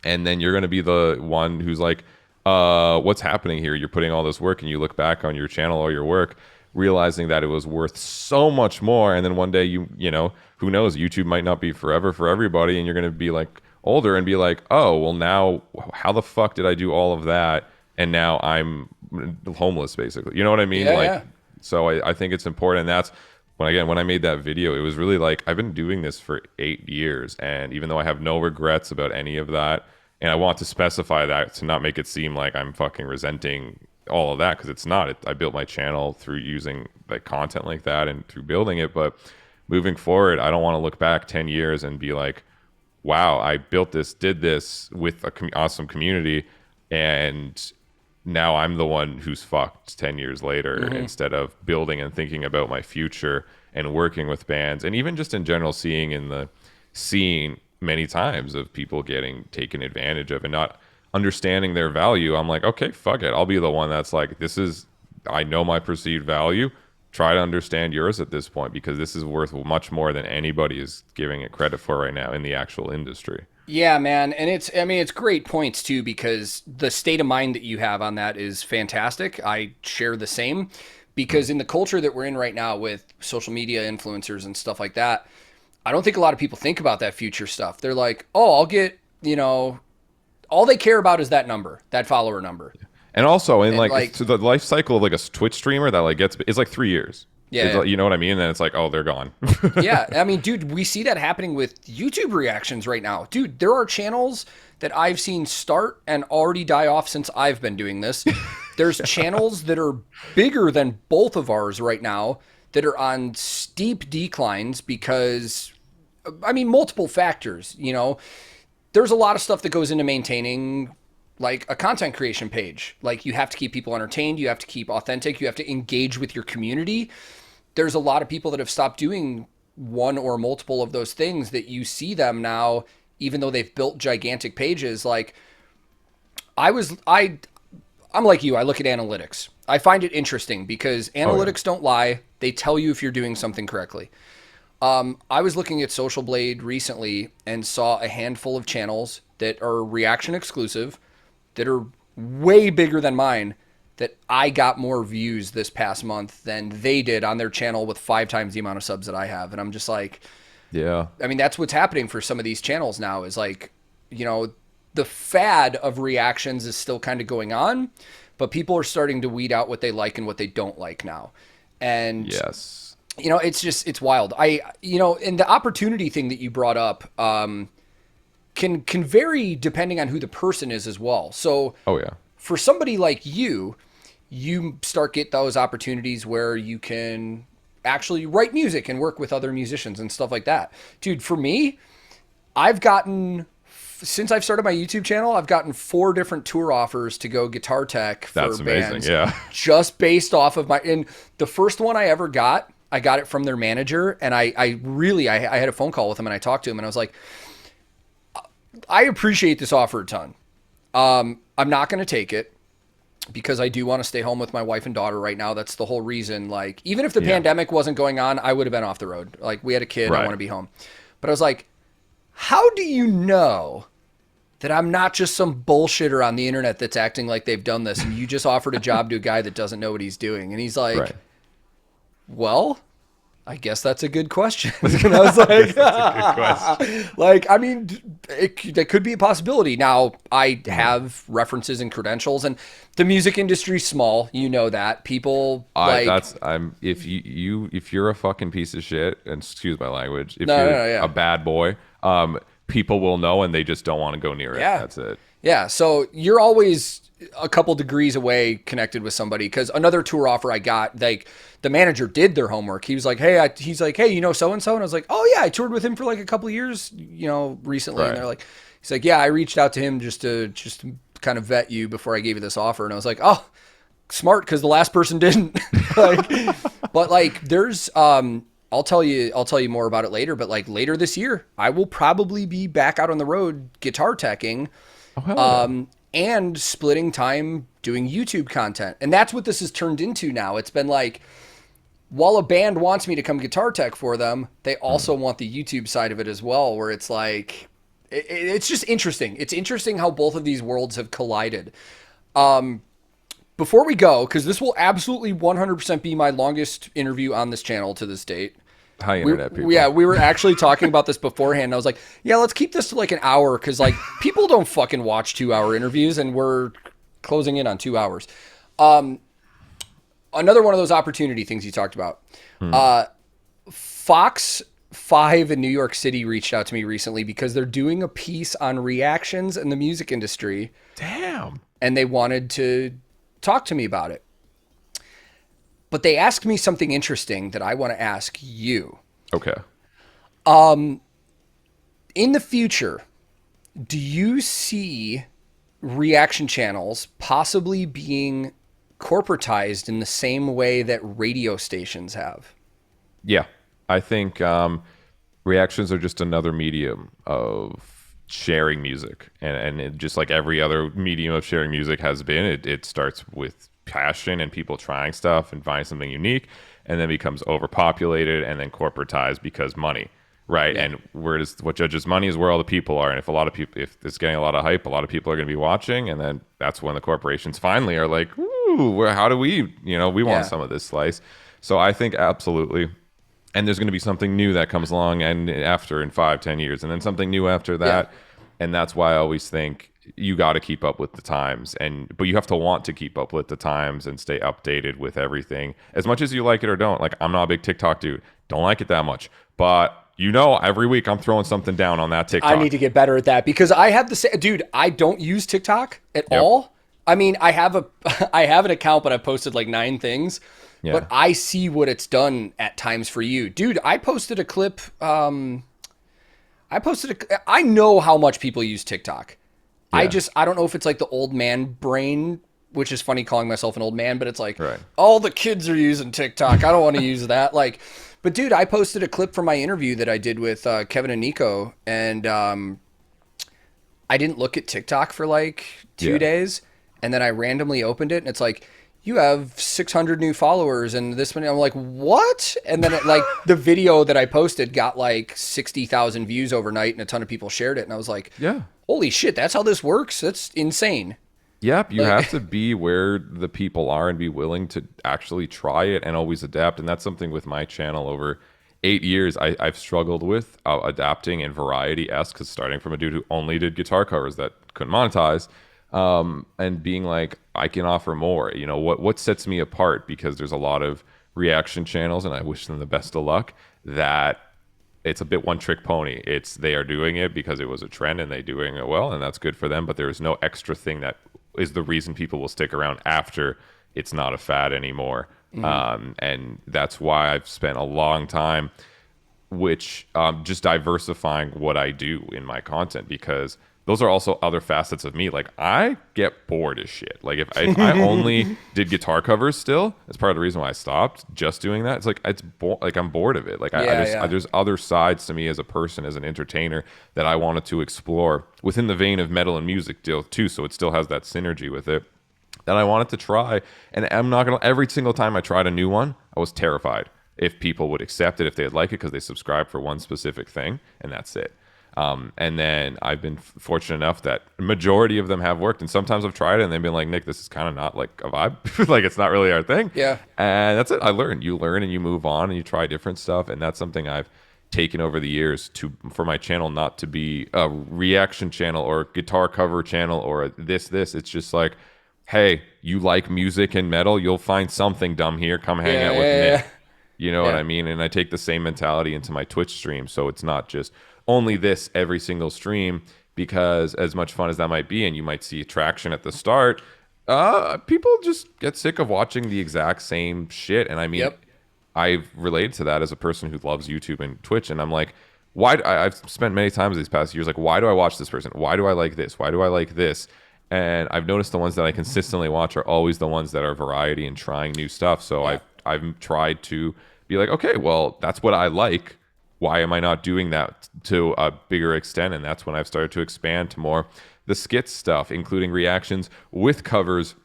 and then you're going to be the one who's like, what's happening here? You're putting all this work, and you look back on your channel or your work, realizing that it was worth so much more, and then one day you know, who knows, YouTube might not be forever for everybody, and you're going to be like older and be like, oh, well, now how the fuck did I do all of that, and now I'm homeless, basically. You know what I mean? So I think it's important. And that's when I made that video, it was really like, I've been doing this for 8 years, and even though I have no regrets about any of that, and I want to specify that to not make it seem like I'm fucking resenting all of that, because it's not. I built my channel through using like content like that and through building it. But moving forward, I don't want to look back 10 years and be like, wow, I built this, did this with a awesome community, and now I'm the one who's fucked 10 years later instead of building and thinking about my future and working with bands, and even just in general seeing many times of people getting taken advantage of and not understanding their value. I'm like, okay, fuck it. I'll be the one that's like, I know my perceived value. Try to understand yours at this point, because this is worth much more than anybody is giving it credit for right now in the actual industry. Yeah, man. And it's great points too, because the state of mind that you have on that is fantastic. I share the same, because in the culture that we're in right now with social media influencers and stuff like that, I don't think a lot of people think about that future stuff. They're like, oh, I'll get, all they care about is that number, that follower number. And also, so the life cycle of like a Twitch streamer that like is like 3 years. Yeah. Like, you know what I mean? And then it's like, oh, they're gone. Yeah. I mean, dude, we see that happening with YouTube reactions right now. Dude, there are channels that I've seen start and already die off since I've been doing this. There's channels that are bigger than both of ours right now that are on steep declines because, I mean, multiple factors, There's a lot of stuff that goes into maintaining like a content creation page. Like, you have to keep people entertained, you have to keep authentic, you have to engage with your community. There's a lot of people that have stopped doing one or multiple of those things that you see them now, even though they've built gigantic pages. Like, I'm like you, I look at analytics. I find it interesting because analytics don't lie. They tell you if you're doing something correctly. I was looking at Social Blade recently and saw a handful of channels that are reaction exclusive, that are way bigger than mine, that I got more views this past month than they did on their channel with 5 times the amount of subs that I have. And I'm just like, yeah. I mean, that's what's happening for some of these channels now, is like, the fad of reactions is still kind of going on, but people are starting to weed out what they like and what they don't like now. And yes, it's wild. And the opportunity thing that you brought up, can vary depending on who the person is as well. So for somebody like you get those opportunities where you can actually write music and work with other musicians and stuff like that. Dude, for me, since I've started my YouTube channel, I've gotten 4 different tour offers to go guitar tech for That's amazing, bands. yeah. Just based off of and the first one I ever got, I got it from their manager, and I had a phone call with him and I talked to him and I was like, I appreciate this offer a ton. I'm not going to take it because I do want to stay home with my wife and daughter right now. That's the whole reason. Like, even if the pandemic wasn't going on, I would have been off the road. Like, we had a kid, I want to be home. But I was like, how do you know that I'm not just some bullshitter on the internet that's acting like they've done this, and you just offered a job to a guy that doesn't know what he's doing? And he's like, well, I guess that's a good question. And I was like, that's a good question. Like, I mean, that could be a possibility. Now, I have references and credentials, and the music industry's small. You know that. People if you're a fucking piece of shit, and excuse my language, if you're a bad boy, people will know, and they just don't want to go near it. That's it. Yeah. So you're always a couple degrees away connected with somebody, because another tour offer I got, like, the manager did their homework. He was like, hey, so-and-so. And I was like, oh yeah, I toured with him for like a couple of years, recently. Right. And they're like, he's like, yeah, I reached out to him just to kind of vet you before I gave you this offer. And I was like, oh, smart, because the last person didn't. But like, there's, I'll tell you more about it later, but like later this year, I will probably be back out on the road guitar teching. And splitting time doing YouTube content. And that's what this has turned into now. It's been like, while a band wants me to come guitar tech for them, they also want the YouTube side of it as well, where it's like, it's just interesting. It's interesting how both of these worlds have collided. Before we go, because this will absolutely 100% be my longest interview on this channel to this date. Hi, internet people. Yeah, we were actually talking about this beforehand. I was like, yeah, let's keep this to like an hour, because like people don't fucking watch 2-hour interviews, and we're closing in on 2 hours. Another one of those opportunity things you talked about. Fox 5 in New York City reached out to me recently because they're doing a piece on reactions in the music industry. Damn. And they wanted to talk to me about it. But they asked me something interesting that I want to ask you. Okay. In the future, do you see reaction channels possibly being corporatized in the same way that radio stations have. Yeah, I think reactions are just another medium of sharing music, and just like every other medium of sharing music has been, it starts with passion and people trying stuff and finding something unique, and then becomes overpopulated and then corporatized because money, right? And what judges money is where all the people are, and if a lot of people, if it's getting a lot of hype, a lot of people are going to be watching, and then that's when the corporations finally are like, ooh, how do we, we want some of this slice. So I think absolutely. And there's going to be something new that comes along and after in 5-10 years, and then something new after that. And that's why I always think you got to keep up with the times, but you have to want to keep up with the times and stay updated with everything as much as you like it or don't. Like, I'm not a big TikTok dude, don't like it that much, but every week I'm throwing something down on that TikTok. I need to get better at that because I have the same, dude, I don't use TikTok at all. I mean, I have an account, but I posted like 9 things. Yeah. But I see what it's done at times for you. Dude, I posted a clip. I know how much people use TikTok. Yeah. I don't know if it's like the old man brain, which is funny calling myself an old man, but it's like, all the kids are using TikTok. I don't want to use that. But dude, I posted a clip from my interview that I did with Kevin and Nico, and I didn't look at TikTok for like 2 days, and then I randomly opened it, and it's like, you have 600 new followers and this one. I'm like, what? And then the video that I posted got like 60,000 views overnight and a ton of people shared it. And I was like, holy shit, that's how this works. That's insane. Yep. You have to be where the people are and be willing to actually try it and always adapt. And that's something with my channel over 8 years I've struggled with adapting and variety-esque, because starting from a dude who only did guitar covers that couldn't monetize, and being like, I can offer more. What sets me apart, because there's a lot of reaction channels, and I wish them the best of luck, that it's a bit one trick pony. They are doing it because it was a trend and they're doing it well, and that's good for them, but there is no extra thing that is the reason people will stick around after it's not a fad anymore. And that's why I've spent a long time just diversifying what I do in my content, because those are also other facets of me. Like, I get bored as shit. Like, if I only did guitar covers still, that's part of the reason why I stopped just doing that. It's like, I'm bored of it. Like, there's other sides to me as a person, as an entertainer, that I wanted to explore within the vein of metal and music too. So it still has that synergy with it that I wanted to try. And I'm not going to, every single time I tried a new one, I was terrified if people would accept it, if they'd like it, because they subscribe for one specific thing, and that's it. And then I've been fortunate enough that majority of them have worked. And sometimes I've tried it and they've been like, Nick, this is kind of not like a vibe. Like, it's not really our thing. Yeah. And that's it. You learn and you move on and you try different stuff. And that's something I've taken over the years for my channel not to be a reaction channel or a guitar cover channel or this. It's just like, hey, you like music and metal, you'll find something dumb here. Come hang out with Nick. You know what I mean? And I take the same mentality into my Twitch stream. So it's not just only this every single stream, because as much fun as that might be, and you might see traction at the start, people just get sick of watching the exact same shit. And I mean, I've related to that as a person who loves YouTube and Twitch, and I'm like, I've spent many times these past years like, why do I watch this person? Why do I like this? Why do I like this? And I've noticed the ones that I consistently watch are always the ones that are variety and trying new stuff. So I've tried to be like, okay, well, that's what I like. Why am I not doing that to a bigger extent? And that's when I've started to expand to more the skits stuff, including reactions with covers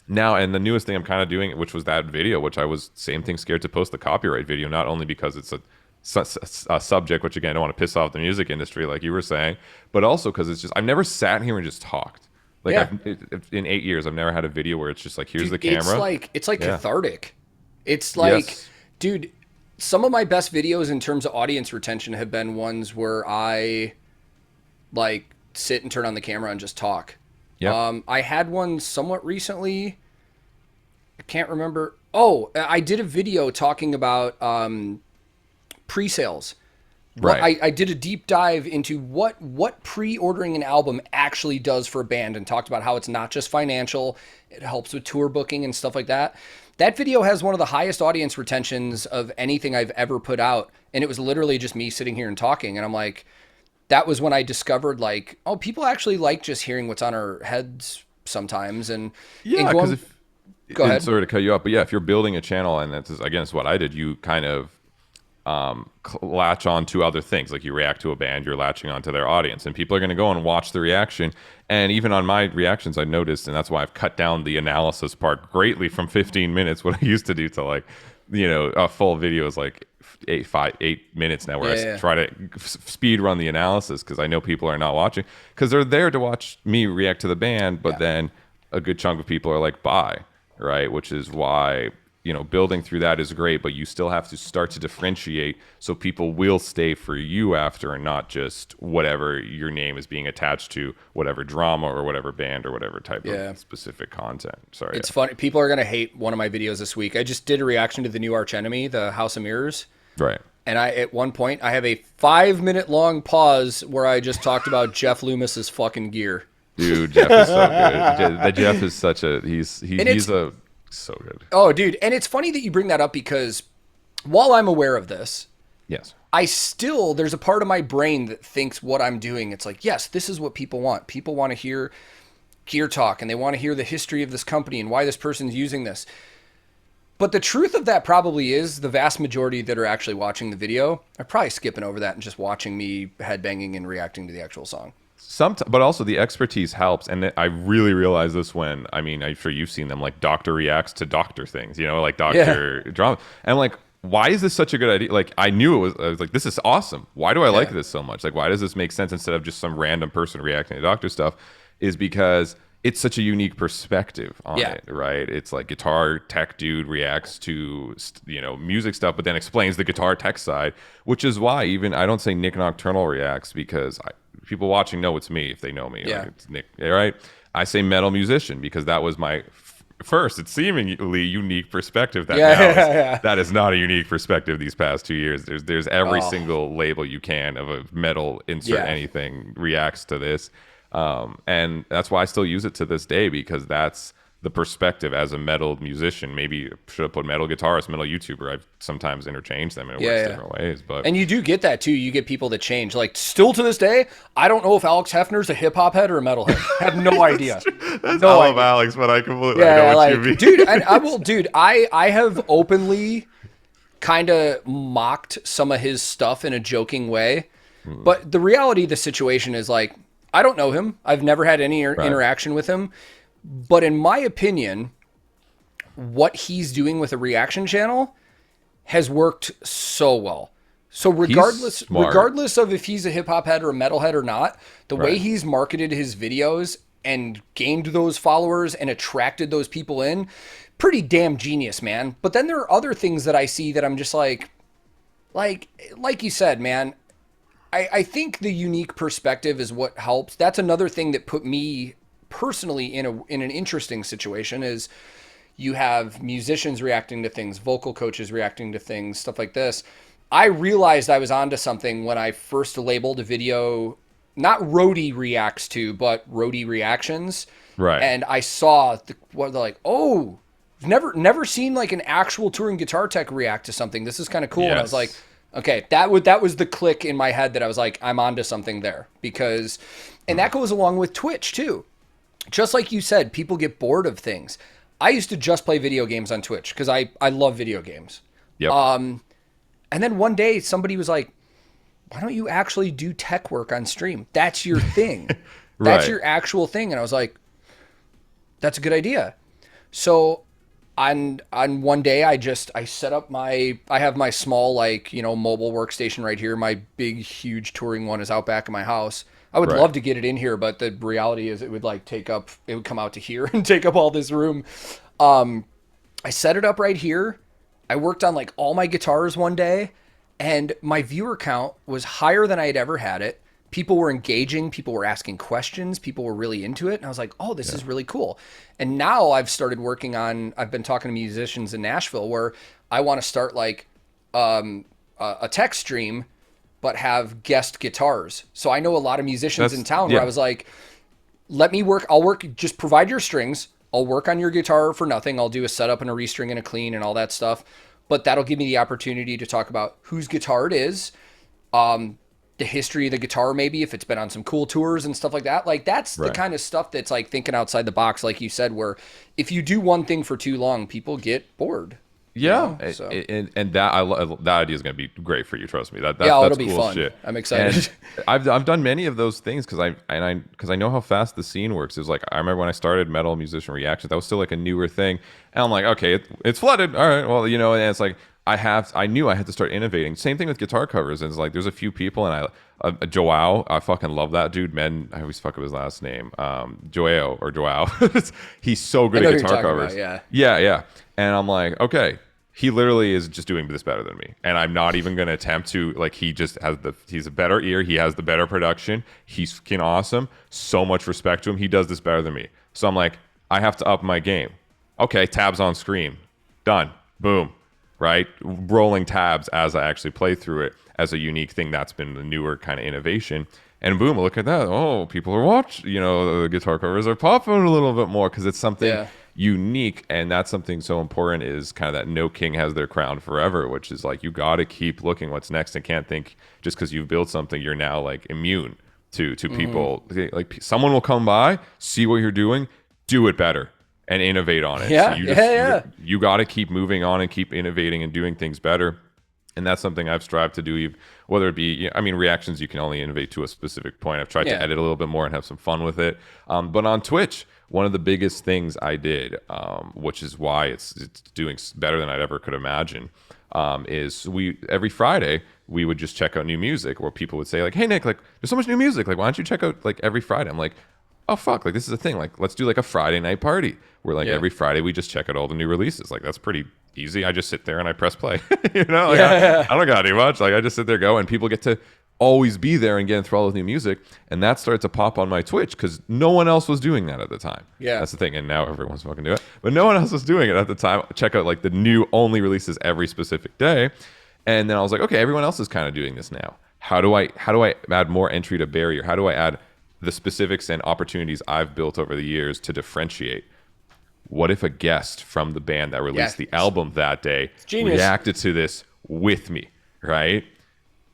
now. And the newest thing I'm kind of doing, which was that video, which I was scared to post the copyright video, not only because it's a subject, which again, I don't want to piss off the music industry like you were saying, but also because it's just, I've never sat here and just talked. Like, in 8 years, I've never had a video where it's just like, here's the camera. It's like cathartic. It's like, dude, some of my best videos in terms of audience retention have been ones where I like sit and turn on the camera and just talk. I had one somewhat recently. I can't remember. Oh, I did a video talking about pre-sales. Right. I did a deep dive into what pre-ordering an album actually does for a band, and talked about how it's not just financial. It helps with tour booking and stuff like that. That video has one of the highest audience retentions of anything I've ever put out. And it was literally just me sitting here and talking. And I'm like, that was when I discovered like, oh, people actually like just hearing what's on our heads sometimes. And Yeah, going, because go ahead. sorry to cut you off, but yeah, if you're building a channel, and that's against what I did, you kind of latch on to other things. Like you react to a band, you're latching onto their audience, and people are going to go and watch the reaction. And even on my reactions, I noticed, and that's why I've cut down the analysis part greatly from 15 minutes, what I used to do, to like, a full video is like 8 minutes now, where I try to speed run the analysis, because I know people are not watching, because they're there to watch me react to the band, but then a good chunk of people are like, bye, right? Which is why, building through that is great, but you still have to start to differentiate so people will stay for you after, and not just whatever your name is being attached to, whatever drama or whatever band or whatever type of specific content. Sorry. It's funny. People are going to hate one of my videos this week. I just did a reaction to the new Arch Enemy, the House of Mirrors. Right. And at one point, I have a 5-minute long pause where I just talked about Jeff Loomis's fucking gear. Dude, Jeff is so good. Jeff is such a, he's so good. Oh, dude. And it's funny that you bring that up, because while I'm aware of this, yes, there's a part of my brain that thinks what I'm doing, it's like, yes, this is what people want. People want to hear gear talk, and they want to hear the history of this company and why this person's using this. But the truth of that probably is the vast majority that are actually watching the video are probably skipping over that and just watching me headbanging and reacting to the actual song. But also the expertise helps, and I really realized this when, I'm sure you've seen them, like Doctor reacts to Doctor things, like Doctor drama, and I'm like, why is this such a good idea? Like, I was like, this is awesome. Why do I like this so much? Like, why does this make sense instead of just some random person reacting to Doctor stuff? Is because it's such a unique perspective on it, right? It's like guitar tech dude reacts to music stuff, but then explains the guitar tech side, which is why even I don't say Nik Nocturnal reacts, because people watching know it's me if they know me. Yeah. Like, it's Nick, right? I say metal musician because that was my first, it's seemingly unique perspective. That is not a unique perspective these past 2 years. There's every single label you can of a metal insert anything reacts to this. And that's why I still use it to this day, because that's the perspective as a metal musician. Maybe should have put metal guitarist, metal YouTuber. I've sometimes interchanged them, and it works different ways. But and you do get that too. You get people that change. Like, still to this day, I don't know if Alex Hefner's a hip hop head or a metal head. I have no idea. That's all of Alex, but I completely I know what you mean. Dude, I have openly kind of mocked some of his stuff in a joking way. But the reality of the situation is, like, I don't know him. I've never had any interaction with him. But in my opinion, what he's doing with a reaction channel has worked so well. So regardless of if he's a hip hop head or a metal head or not, the way he's marketed his videos and gained those followers and attracted those people in, pretty damn genius, man. But then there are other things that I see that I'm just like you said, man, I think the unique perspective is what helps. That's another thing that put me personally in an interesting situation. Is you have musicians reacting to things, vocal coaches reacting to things, stuff like this. I realized I was onto something when I first labeled a video, not Roadie reacts to, but Roadie reactions. Right. And I saw they're like, oh, never seen like an actual touring guitar tech react to something. This is kind of cool. Yes. And I was like, okay, that was the click in my head that I was like, I'm onto something there. Because, and that goes along with Twitch too. Just like you said, people get bored of things. I used to just play video games on Twitch because I love video games. Yep. And then one day somebody was like, why don't you actually do tech work on stream? That's your thing. That's your actual thing. And I was like, that's a good idea. So on one day, I set up I have my small, mobile workstation right here. My big, huge touring one is out back in my house. I would love to get it in here, but the reality is it would come out to here and take up all this room. I set it up right here. I worked on all my guitars one day, and my viewer count was higher than I had ever had it. People were engaging. People were asking questions. People were really into it. And I was like, oh, this is really cool. And now I've started I've been talking to musicians in Nashville where I want to start a tech stream, but have guest guitars. So I know a lot of musicians in town where I was like, let me work. Just provide your strings. I'll work on your guitar for nothing. I'll do a setup and a restring and a clean and all that stuff. But that'll give me the opportunity to talk about whose guitar it is, the history of the guitar, maybe if it's been on some cool tours and stuff like that. Like that's the kind of stuff that's like thinking outside the box, like you said, where if you do one thing for too long, people get bored. Yeah, So. and that idea is going to be great for you. Trust me. That's it'll cool be fun. Shit. I'm excited. And I've done many of those things because I know how fast the scene works. It was like I remember when I started Metal Musician Reactions, that was still like a newer thing, and I'm like, okay, it's flooded. All right, well, and it's like I knew I had to start innovating. Same thing with guitar covers. And it's like there's a few people, and Joao, I fucking love that dude. Man, I always fuck up his last name. Joao. He's so good at guitar covers. Yeah. And I'm like, okay. He literally is just doing this better than me. And I'm not even going to attempt to, like, he's a better ear. He has the better production. He's fucking awesome. So much respect to him. He does this better than me. So I'm like, I have to up my game. Okay, tabs on screen. Done. Boom. Right? Rolling tabs as I actually play through it as a unique thing. That's been the newer kind of innovation. And boom, look at that. Oh, people are watching. The guitar covers are popping a little bit more because it's something unique. And that's something so important is kind of that no king has their crown forever, which is like you got to keep looking what's next and can't think just because you've built something, you're now like immune to people. Like someone will come by, see what you're doing, do it better and innovate on it. So you got to keep moving on and keep innovating and doing things better. And that's something I've strived to do, whether it be, reactions, you can only innovate to a specific point. I've tried to edit a little bit more and have some fun with it. But on Twitch, one of the biggest things I did, which is why it's doing better than I'd ever could imagine, is every Friday, we would just check out new music, where people would say like, hey, Nick, like there's so much new music. Like, why don't you check out like every Friday? I'm like, oh, fuck, like this is a thing. Like, let's do like a Friday night party where like every Friday we just check out all the new releases. Like, that's pretty easy. I just sit there and I press play. I don't got to do much. Like, I just sit there, go, and people get to always be there and get enthralled with new music. And that started to pop on my Twitch because no one else was doing that at the time. Yeah. That's the thing. And now everyone's fucking doing it. But no one else was doing it at the time. Check out like the new only releases every specific day. And then I was like, okay, everyone else is kind of doing this now. How do I add more entry to barrier? How do I add the specifics and opportunities I've built over the years to differentiate? What if a guest from the band that released the album that day reacted to this with me, right?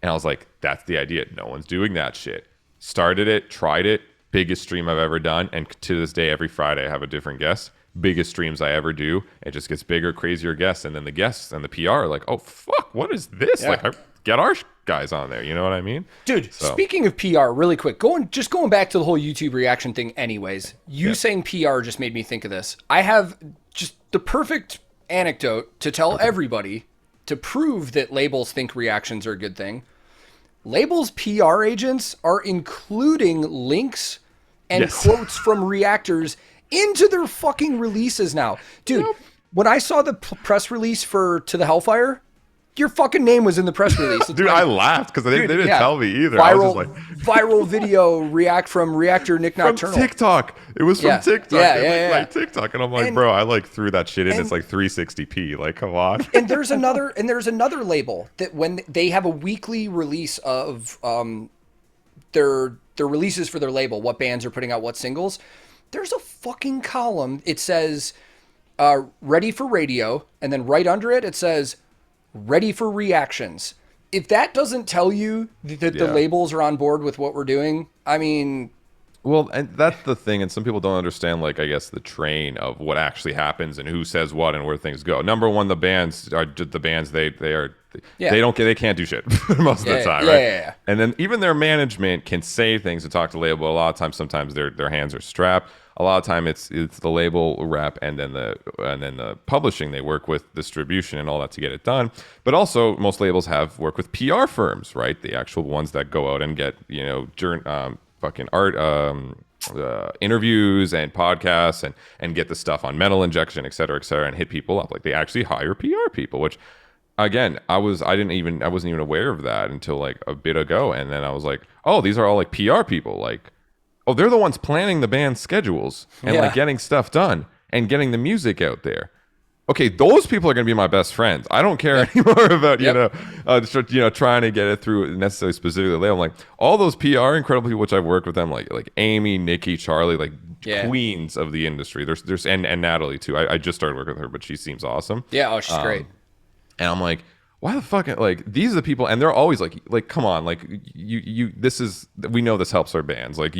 And I was like, that's the idea. No one's doing that shit. Started it, tried it, biggest stream I've ever done. And to this day, every Friday I have a different guest. Biggest streams I ever do. It just gets bigger, crazier guests. And then the guests and the PR are like, oh, fuck, what is this? Yeah. Like, get our guys on there. You know what I mean? Dude, speaking of PR, really quick, going back to the whole YouTube reaction thing anyways, saying PR just made me think of this. I have just the perfect anecdote to tell everybody to prove that labels think reactions are a good thing. Labels' PR agents are including links and quotes from Reactors into their fucking releases now. Dude, when I saw the press release for To the Hellfire, your fucking name was in the press release. Dude, I laughed because they didn't tell me either. Viral, I was just like... viral video from Reactor Nik Nocturnal. From TikTok. It was from TikTok. Like TikTok. And I'm like, bro, I like threw that shit in. It's like 360p. Like, come on. And there's another label that when they have a weekly release of their releases for their label, what bands are putting out what singles, there's a fucking column. It says ready for radio, and then right under it says ready for reactions. If that doesn't tell you that the labels are on board with what we're doing, I mean... Well, and that's the thing, and some people don't understand, like, I guess, the train of what actually happens and who says what and where things go. Number one, the bands they can't do shit most of the time, right? Yeah. And then even their management can say things to talk to the label. A lot of times, sometimes their hands are strapped. A lot of time it's the label rep and then the publishing. They work with distribution and all that to get it done. But also most labels work with PR firms, right? The actual ones that go out and get fucking art interviews and podcasts and get the stuff on Metal Injection, et cetera, and hit people up. Like they actually hire PR people, which again I wasn't even aware of that until like a bit ago. And then I was like, oh, these are all like PR people, like. Oh, they're the ones planning the band's schedules and like getting stuff done and getting the music out there. Okay, those people are going to be my best friends. I don't care anymore about trying to get it through necessarily specifically label. I'm like all those PR incredible people, which I've worked with them, like Amy, Nikki, Charlie, like queens of the industry. There's and Natalie too. I just started working with her, but she seems awesome. Yeah, oh, she's great. And I'm like, why the fuck, like, these are the people, and they're always like, come on, like, we know this helps our bands. Like,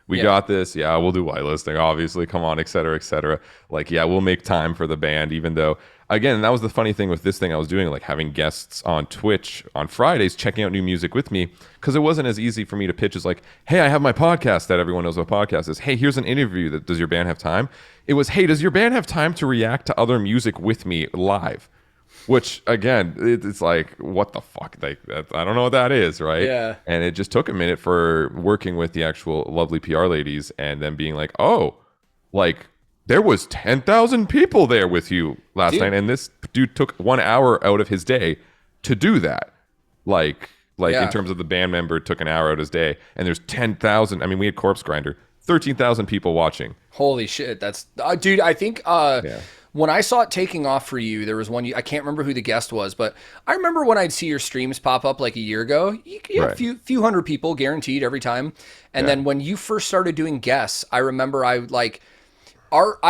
we got this. Yeah, we'll do whitelisting, obviously. Come on, et cetera, et cetera. Like, yeah, we'll make time for the band, even though, again, that was the funny thing with this thing I was doing, like having guests on Twitch on Fridays checking out new music with me, because it wasn't as easy for me to pitch as like, hey, I have my podcast that everyone knows what a podcast is. Hey, here's an interview that, does your band have time? It was, hey, does your band have time to react to other music with me live? Which, again, it's like, what the fuck? Like, I don't know what that is, right? Yeah. And it just took a minute for working with the actual lovely PR ladies and then being like, oh, like, there was 10,000 people there with you last night, and this dude took 1 hour out of his day to do that. Like in terms of the band member took an hour out of his day, and there's 10,000. I mean, we had Corpse Grinder, 13,000 people watching. Holy shit. That's, dude, I think, when I saw it taking off for you, there was one, I can't remember who the guest was, but I remember when I'd see your streams pop up like a year ago, you had a few hundred people guaranteed every time. And then when you first started doing guests, I remember I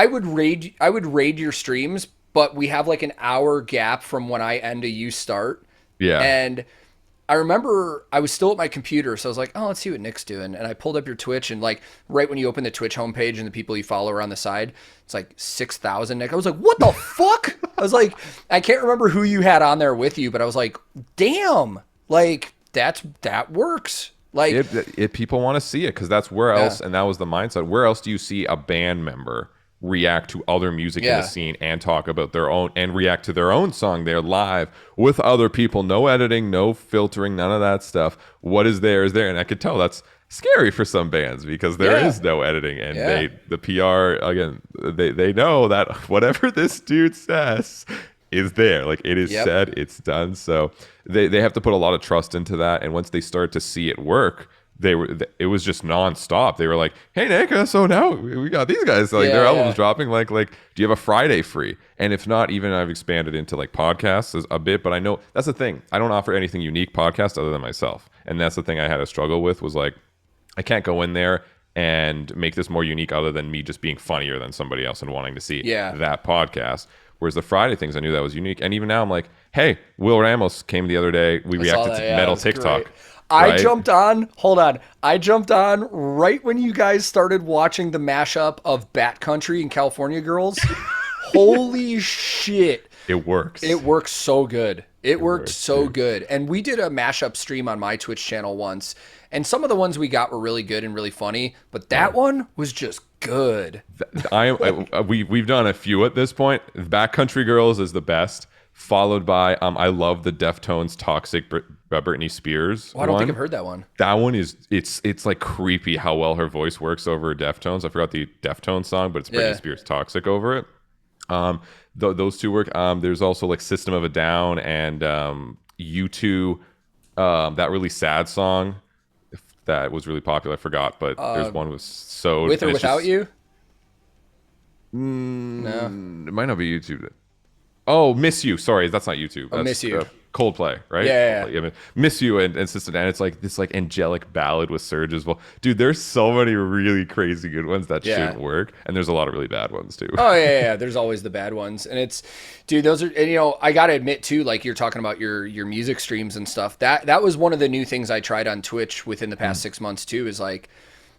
would raid your streams, but we have like an hour gap from when I end to you start. Yeah. And I remember I was still at my computer, so I was like, oh, let's see what Nick's doing. And I pulled up your Twitch, and like right when you open the Twitch homepage and the people you follow are on the side, it's like 6,000, Nick. I was like, what the fuck? I was like, I can't remember who you had on there with you, but I was like, damn, like that works. Like, if people want to see it, because that's where else, and that was the mindset. Where else do you see a band member react to other music in the scene and talk about their own and react to their own song there live with other people? No editing, no filtering, none of that stuff. What is there is there. And I could tell that's scary for some bands, because there is no editing, and the PR, again, they know that whatever this dude says is there. Like, it is said, it's done. So they have to put a lot of trust into that, and once they start to see it work, it was just nonstop. They were like, hey, Nick, so now we got these guys, like, their album's dropping, like do you have a Friday free? And if not, even I've expanded into like podcasts a bit, but I know that's the thing, I don't offer anything unique podcast other than myself. And that's the thing I had a struggle with, was like, I can't go in there and make this more unique other than me just being funnier than somebody else and wanting to see that podcast. Whereas the Friday things, I knew that was unique. And even now I'm like, hey, Will Ramos came the other day, we reacted to Metal TikTok. Great. I jumped on, I jumped on right when you guys started watching the mashup of Bat Country and California Girls. Holy shit. It works. It works so good. It worked so good. And we did a mashup stream on my Twitch channel once, and some of the ones we got were really good and really funny, but that one was just good. We've done a few at this point. Backcountry Girls is the best, followed by I love the Deftones Toxic Britney Spears. I don't think I've heard that one. That one is it's like creepy how well her voice works over Deftones. I forgot the Deftones song, but it's Britney Spears Toxic over it. Those two work. There's also like System of a Down and U2, that really sad song that was really popular. I forgot, but there's one was so With or Without You. No, it might not be YouTube. Oh, Miss You. Sorry, that's not YouTube. That's, Miss You. Coldplay, right? Yeah. Like, I mean, Miss You and System, and it's like this like angelic ballad with Surge as well. Dude, there's so many really crazy good ones that shouldn't work, and there's a lot of really bad ones too. Oh yeah. There's always the bad ones, and it's, dude, those are, and you know, I gotta admit too, like you're talking about your music streams and stuff. That was one of the new things I tried on Twitch within the past 6 months too. Is like,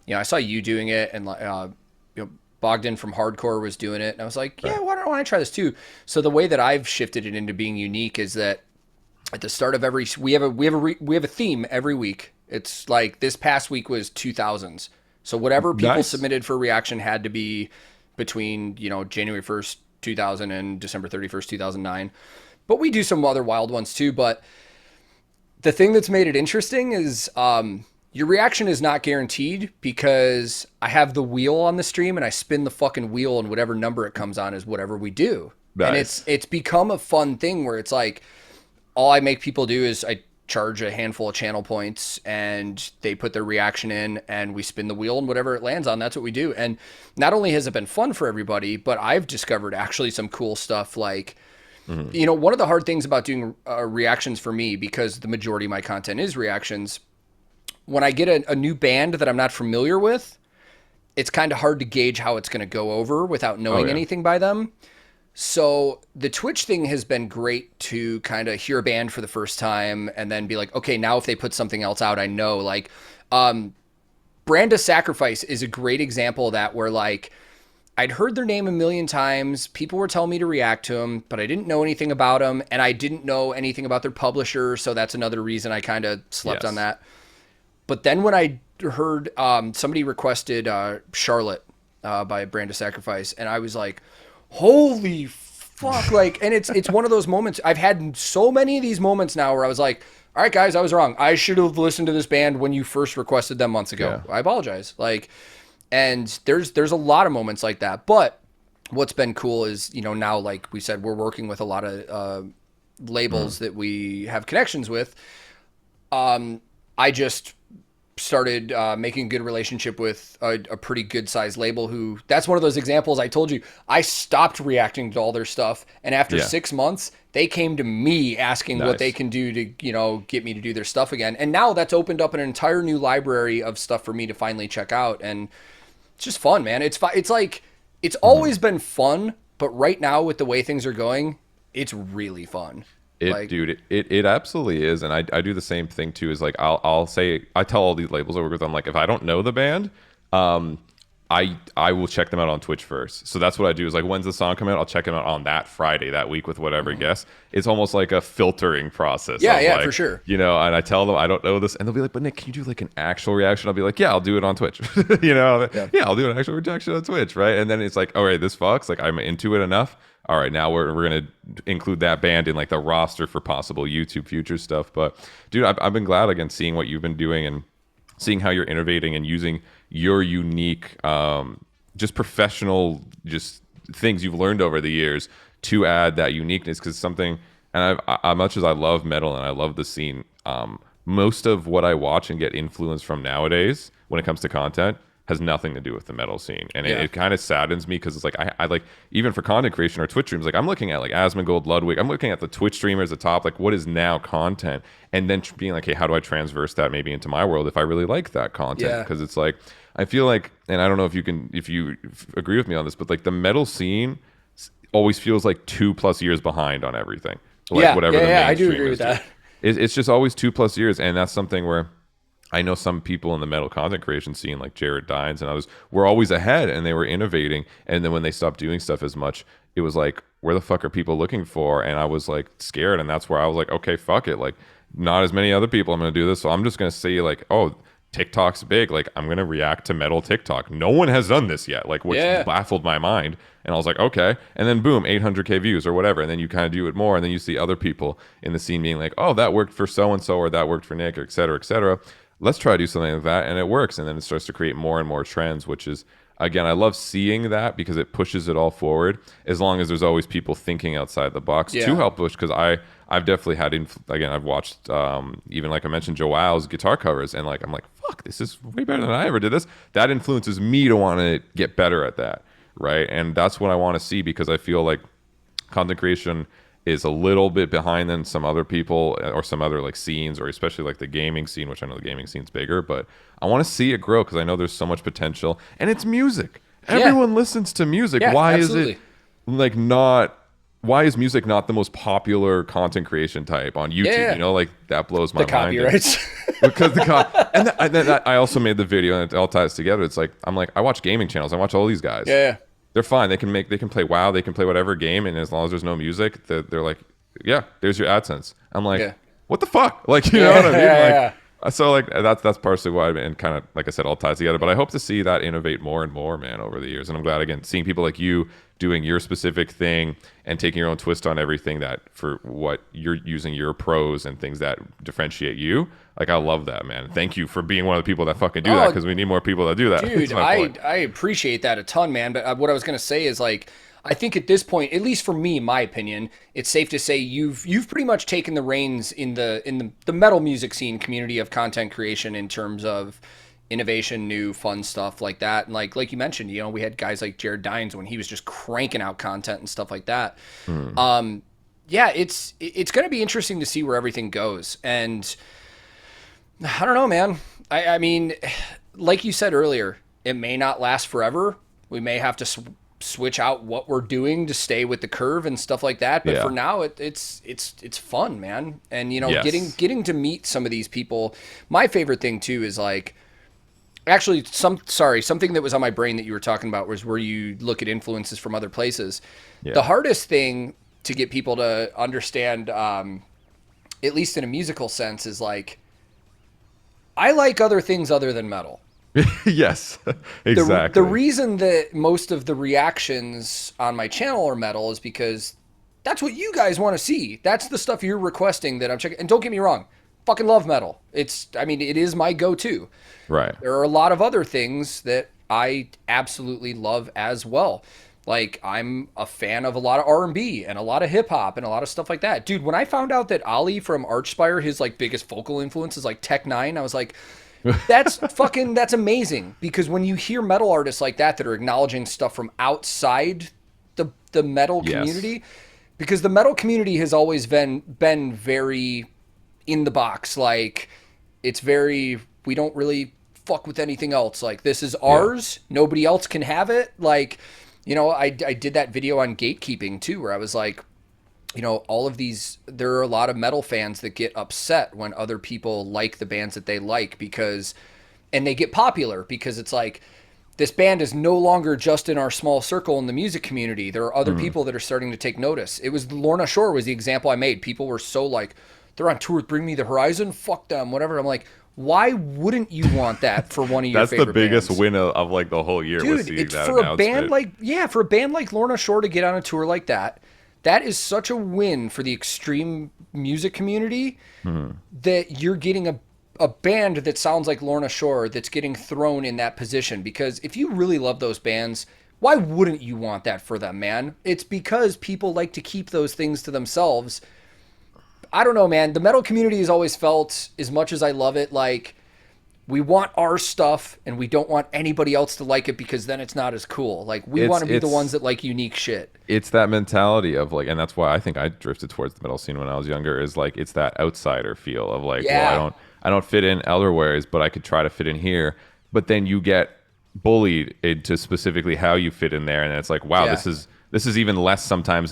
you know, I saw you doing it, and you know, Bogdan from Hardcore was doing it, and I was like, yeah, why don't I try this too? So the way that I've shifted it into being unique is that at the start of every, we have a theme every week. It's like this past week was 2000s. So whatever people submitted for reaction had to be between, you know, January 1st, 2000 and December 31st, 2009. But we do some other wild ones too. But the thing that's made it interesting is your reaction is not guaranteed, because I have the wheel on the stream and I spin the fucking wheel, and whatever number it comes on is whatever we do. Nice. And it's become a fun thing where it's like, all I make people do is I charge a handful of channel points, and they put their reaction in, and we spin the wheel, and whatever it lands on, that's what we do. And not only has it been fun for everybody, but I've discovered actually some cool stuff. Like, you know, one of the hard things about doing reactions for me, because the majority of my content is reactions, when I get a new band that I'm not familiar with, it's kind of hard to gauge how it's going to go over without knowing anything by them. So the Twitch thing has been great to kind of hear a band for the first time and then be like, okay, now if they put something else out, I know. Like, Brand of Sacrifice is a great example of that, where like I'd heard their name a million times. People were telling me to react to them, but I didn't know anything about them, and I didn't know anything about their publisher. So that's another reason I kind of slept on that. But then when I heard somebody requested Charlotte by Brand of Sacrifice, and I was like, holy fuck. Like, and it's one of those moments. I've had so many of these moments now where I was like, all right, guys, I was wrong. I should have listened to this band when you first requested them months ago. I apologize. Like, and there's a lot of moments like that. But what's been cool is, you know, now, like we said, we're working with a lot of labels that we have connections with. I just started making a good relationship with a pretty good sized label who, that's one of those examples I told you, I stopped reacting to all their stuff. And after 6 months, they came to me asking what they can do to, you know, get me to do their stuff again. And now that's opened up an entire new library of stuff for me to finally check out. And it's just fun, man. It's like, it's always been fun, but right now with the way things are going, it's really fun. Dude, it absolutely is. And I do the same thing too, is like, I'll say, I tell all these labels I work with, I'm like, if I don't know the band, I will check them out on Twitch first. So that's what I do, is like, when's the song come out? I'll check them out on that Friday, that week, with whatever guest. It's almost like a filtering process. Yeah, like, for sure. You know, and I tell them I don't know this, and they'll be like, but Nick, can you do like an actual reaction? I'll be like, yeah, I'll do it on Twitch. You know, yeah, I'll do an actual reaction on Twitch, right? And then it's like, all right, this fucks. Like, I'm into it enough. All right, now we're going to include that band in like the roster for possible YouTube future stuff. But dude, I've been glad, again, seeing what you've been doing and seeing how you're innovating and using your unique, just professional, just things you've learned over the years to add that uniqueness. Because something, and I much as I love metal and I love the scene, most of what I watch and get influence from nowadays when it comes to content has nothing to do with the metal scene. And it kind of saddens me, because it's like, I like, even for content creation or Twitch streams, like I'm looking at like Asmongold, Ludwig, I'm looking at the Twitch streamers at the top, like what is now content, and then being like, hey, how do I transverse that maybe into my world if I really like that content? Because it's like, I feel like, and I don't know if you agree with me on this, but like the metal scene always feels like 2+ years behind on everything. Like whatever the mainstream I do agree with that. It's just always 2+ years, and that's something where I know some people in the metal content creation scene, like Jared Dines and others, were always ahead and they were innovating. And then when they stopped doing stuff as much, it was like, where the fuck are people looking for? And I was like scared. And that's where I was like, okay, fuck it. Like, not as many other people. I'm going to do this. So I'm just going to say like, oh, TikTok's big. Like, I'm going to react to metal TikTok. No one has done this yet. Like, which baffled my mind. And I was like, okay. And then boom, 800K views or whatever. And then you kind of do it more. And then you see other people in the scene being like, oh, that worked for so-and-so, or that worked for Nick, or et cetera, et cetera. Let's try to do something like that, and it works. And then it starts to create more and more trends, which is, again, I love seeing that because it pushes it all forward, as long as there's always people thinking outside the box to help push. Because I've definitely had, again, I've watched, even like I mentioned, Joao's guitar covers, and like, I'm like, fuck, this is way better than I ever did this. That influences me to want to get better at that, right? And that's what I want to see, because I feel like content creation is a little bit behind than some other people or some other like scenes, or especially like the gaming scene, which I know the gaming scene's bigger, but I want to see it grow, because I know there's so much potential, and it's music. Everyone listens to music. Why is it like not, why is music not the most popular content creation type on YouTube? You know, like that blows my mind. Copyrights. Because and then I also made the video, and it all ties together. It's like, I'm like, I watch gaming channels. I watch all these guys. They're fine. They can play WoW. They can play whatever game, and as long as there's no music, they're like, yeah, there's your AdSense. I'm like, what the fuck? Like, you know what I mean? So like that's partially why, and kind of like I said, all ties together. But I hope to see that innovate more and more, man, over the years. And I'm glad, again, seeing people like you doing your specific thing and taking your own twist on everything, that for what you're using your pros and things that differentiate you. Like, I love that, man. Thank you for being one of the people that fucking do that, because we need more people that do that. Dude, I appreciate that a ton, man. But what I was going to say is, like, I think at this point, at least for me, my opinion, it's safe to say you've pretty much taken the reins in the metal music scene community of content creation, in terms of innovation, new fun stuff like that. And like you mentioned, you know, we had guys like Jared Dines when he was just cranking out content and stuff like that. Yeah, it's going to be interesting to see where everything goes. And I don't know, man. I mean, like you said earlier, it may not last forever. We may have to switch out what we're doing to stay with the curve and stuff like that. But for now, it's fun, man. And you know, getting to meet some of these people. My favorite thing too is like, actually, something that was on my brain that you were talking about was where you look at influences from other places. Yeah. The hardest thing to get people to understand, at least in a musical sense, is like, I like other things other than metal. Yes, exactly. The reason that most of the reactions on my channel are metal is because that's what you guys want to see. That's the stuff you're requesting that I'm checking. And don't get me wrong, fucking love metal. It is my go-to. Right. There are a lot of other things that I absolutely love as well. Like, I'm a fan of a lot of R&B and a lot of hip hop and a lot of stuff like that. Dude, when I found out that Ali from Archspire, his like biggest vocal influence is like Tech 9, I was like, that's amazing. Because when you hear metal artists like that are acknowledging stuff from outside the metal community, because the metal community has always been very in the box. Like, it's very, we don't really fuck with anything else. Like, this is ours. Nobody else can have it. Like, you know, I did that video on gatekeeping too, where I was like, you know, all of these, there are a lot of metal fans that get upset when other people like the bands that they like and they get popular because it's like, this band is no longer just in our small circle in the music community. There are other people that are starting to take notice. It was Lorna Shore was the example I made. People were so like, they're on tour with Bring Me the Horizon, fuck them, whatever. I'm like, why wouldn't you want that for one of your favorite bands? That's the biggest win of like the whole year. Dude, it's for a band like Lorna Shore to get on a tour like that. That is such a win for the extreme music community that you're getting a band that sounds like Lorna Shore that's getting thrown in that position. Because if you really love those bands, why wouldn't you want that for them, man? It's because people like to keep those things to themselves. I don't know, man. The metal community has always felt, as much as I love it, like, we want our stuff and we don't want anybody else to like it because then it's not as cool. Like, we want to be the ones that like unique shit. It's that mentality of like, and that's why I think I drifted towards the metal scene when I was younger, is like, it's that outsider feel of like, well, I don't fit in otherwise, but I could try to fit in here. But then you get bullied into specifically how you fit in there. And it's like, wow, this is even less sometimes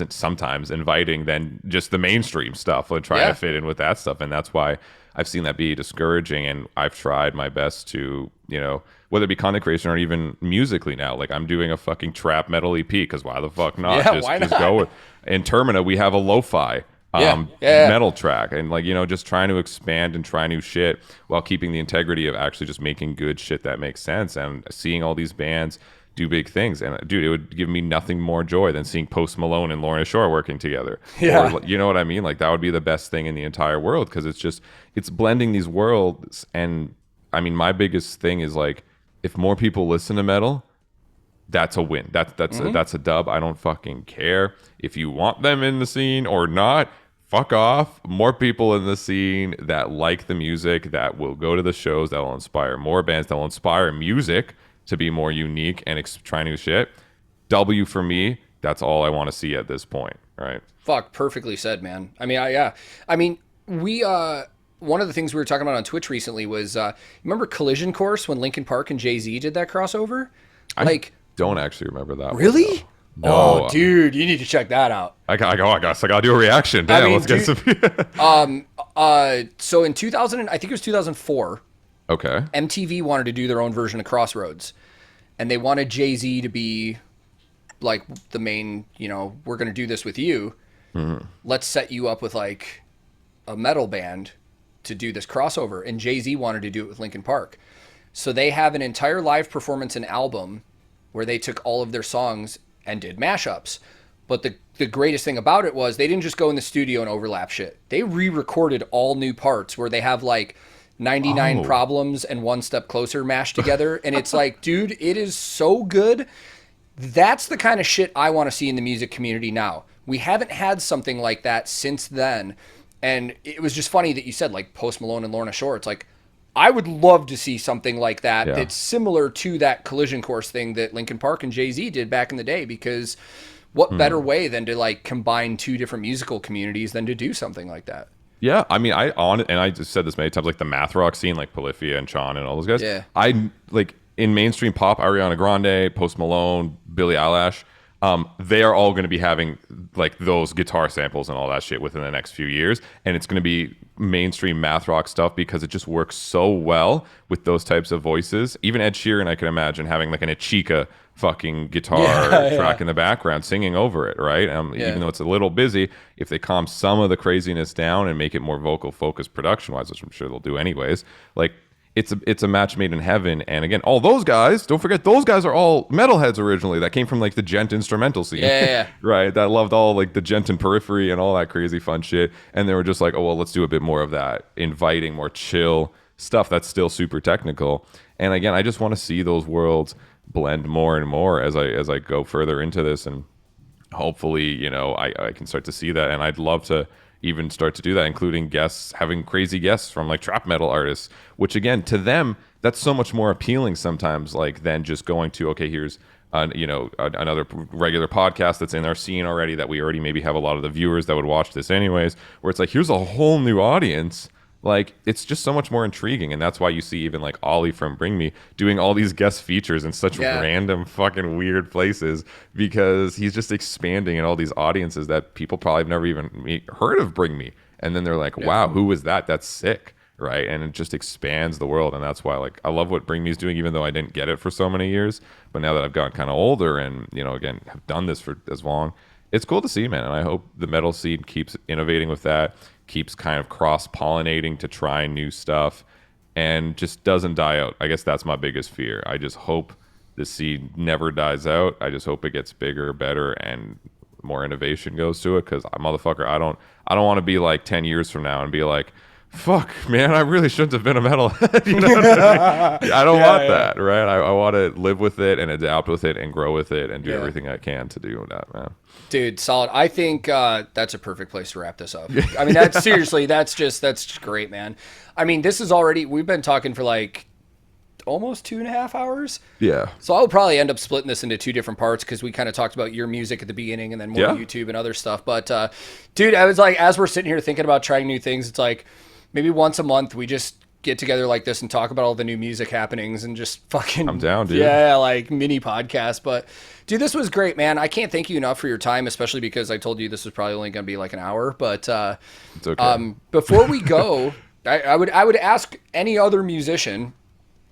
inviting than just the mainstream stuff and trying to fit in with that stuff. And that's why I've seen that be discouraging. And I've tried my best to, you know, whether it be content creation or even musically now, like I'm doing a fucking trap metal EP because why the fuck not? Just go with. In Termina, we have a lo-fi metal track, and like, you know, just trying to expand and try new shit while keeping the integrity of actually just making good shit that makes sense. And seeing all these bands do big things, and dude, it would give me nothing more joy than seeing Post Malone and Lorna Shore working together. Or, you know what I mean? Like, that would be the best thing in the entire world, because it's blending these worlds. And I mean, my biggest thing is like, if more people listen to metal, that's a win. That's a dub. I don't fucking care if you want them in the scene or not. Fuck off. More people in the scene that like the music, that will go to the shows, that will inspire more bands, that will inspire music to be more unique and try new shit. W for me. That's all I want to see at this point, right? Fuck, perfectly said, man. I mean, we one of the things we were talking about on Twitch recently was remember Collision Course when Linkin Park and Jay-Z did that crossover? I don't actually remember that. Really? No. Oh, dude, you need to check that out. I gotta do a reaction. Damn, let's get some. So in 2000, I think it was 2004. Okay. MTV wanted to do their own version of Crossroads, and they wanted Jay-Z to be like the main, you know, we're going to do this with you. Let's set you up with like a metal band to do this crossover. And Jay-Z wanted to do it with Linkin Park. So they have an entire live performance and album where they took all of their songs and did mashups. But the greatest thing about it was they didn't just go in the studio and overlap shit. They re-recorded all new parts where they have like 99 Problems and One Step Closer mashed together. And it's like, dude, it is so good. That's the kind of shit I want to see in the music community now. We haven't had something like that since then. And it was just funny that you said like Post Malone and Lorna Shore. It's like, I would love to see something like that that's similar to that Collision Course thing that Linkin Park and Jay-Z did back in the day, because what better way than to like combine two different musical communities than to do something like that? Yeah, I mean, I just said this many times, like the math rock scene, like Polyphia and Sean and all those guys. Yeah. I like in mainstream pop, Ariana Grande, Post Malone, Billie Eilish. they are all going to be having like those guitar samples and all that shit within the next few years, and it's going to be mainstream math rock stuff because it just works so well with those types of voices. Even Ed Sheeran, I can imagine having like an Ichika fucking guitar track in the background singing over it, right? Even though it's a little busy, if they calm some of the craziness down and make it more vocal focused production wise, which I'm sure they'll do anyways, like it's a match made in heaven. And again, all those guys, don't forget, those guys are all metalheads originally that came from like the gent instrumental scene, right? That loved all like the gent and periphery and all that crazy fun shit. And they were just like, oh well, let's do a bit more of that inviting, more chill stuff that's still super technical. And again, I just want to see those worlds blend more and more as I go further into this, and hopefully, you know, I can start to see that. And I'd love to even start to do that, including guests, having crazy guests from like trap metal artists, which again, to them, that's so much more appealing sometimes, like than just going to, okay, here's another regular podcast that's in our scene already, that we already maybe have a lot of the viewers that would watch this anyways, where it's like, here's a whole new audience. Like, it's just so much more intriguing. And that's why you see even like Ollie from Bring Me doing all these guest features in such random fucking weird places, because he's just expanding in all these audiences that people probably have never even heard of Bring Me. And then they're like, wow, who was that? That's sick. Right. And it just expands the world. And that's why, like, I love what Bring Me is doing, even though I didn't get it for so many years. But now that I've gotten kind of older and, you know, again, have done this for as long, it's cool to see, man. And I hope the metal scene keeps innovating with that, keeps kind of cross-pollinating to try new stuff, and just doesn't die out. I guess that's my biggest fear. I just hope the scene never dies out. I just hope it gets bigger, better, and more innovation goes to it, because motherfucker, I don't want to be like 10 years from now and be like, fuck, man, I really shouldn't have been a metalhead. You know what I mean? I don't want that, right? I want to live with it and adapt with it and grow with it and do everything I can to do that, man. Dude, solid. I think that's a perfect place to wrap this up. I mean, that's seriously, that's just great, man. I mean, this is already, we've been talking for like almost 2.5 hours. Yeah. So I'll probably end up splitting this into 2 different parts, because we kind of talked about your music at the beginning and then more YouTube and other stuff. But dude, I was like, as we're sitting here thinking about trying new things, it's like maybe once a month we just get together like this and talk about all the new music happenings and just fucking, I'm down, dude. Yeah, like mini podcast. But dude, this was great, man. I can't thank you enough for your time, especially because I told you this was probably only going to be like an hour. But it's okay. Before we go, I would ask any other musician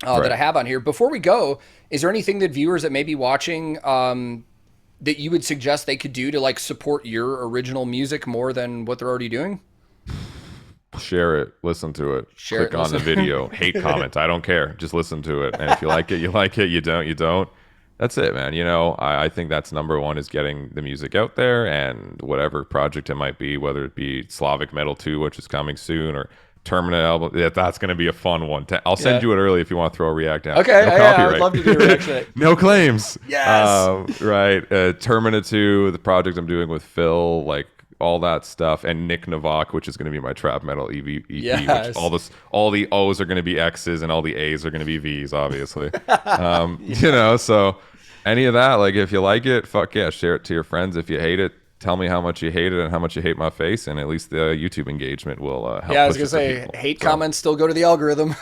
that I have on here, before we go, is there anything that viewers that may be watching that you would suggest they could do to like support your original music more than what they're already doing? Share it, listen to it, Share click it, on the video, hate comment, I don't care, just listen to it. And if you like it, you like it. You don't. That's it, man. You know, I think that's number one, is getting the music out there, and whatever project it might be, whether it be Slavic Metal 2, which is coming soon, or Terminate album, that's going to be a fun one. I'll send you it early if you want to throw a react out. Okay, no copyright. I'd love to do a reaction. No claims. Yes. Right. Terminate 2, the project I'm doing with Phil, like all that stuff, and Nik Nocturnal, which is going to be my trap metal EP. Yes. Which all the O's are going to be X's and all the A's are going to be V's, obviously. You know, so any of that, like if you like it, fuck yeah, share it to your friends. If you hate it, tell me how much you hate it and how much you hate my face, and at least the YouTube engagement will help. Yeah, I was gonna say, hate comments still go to the algorithm.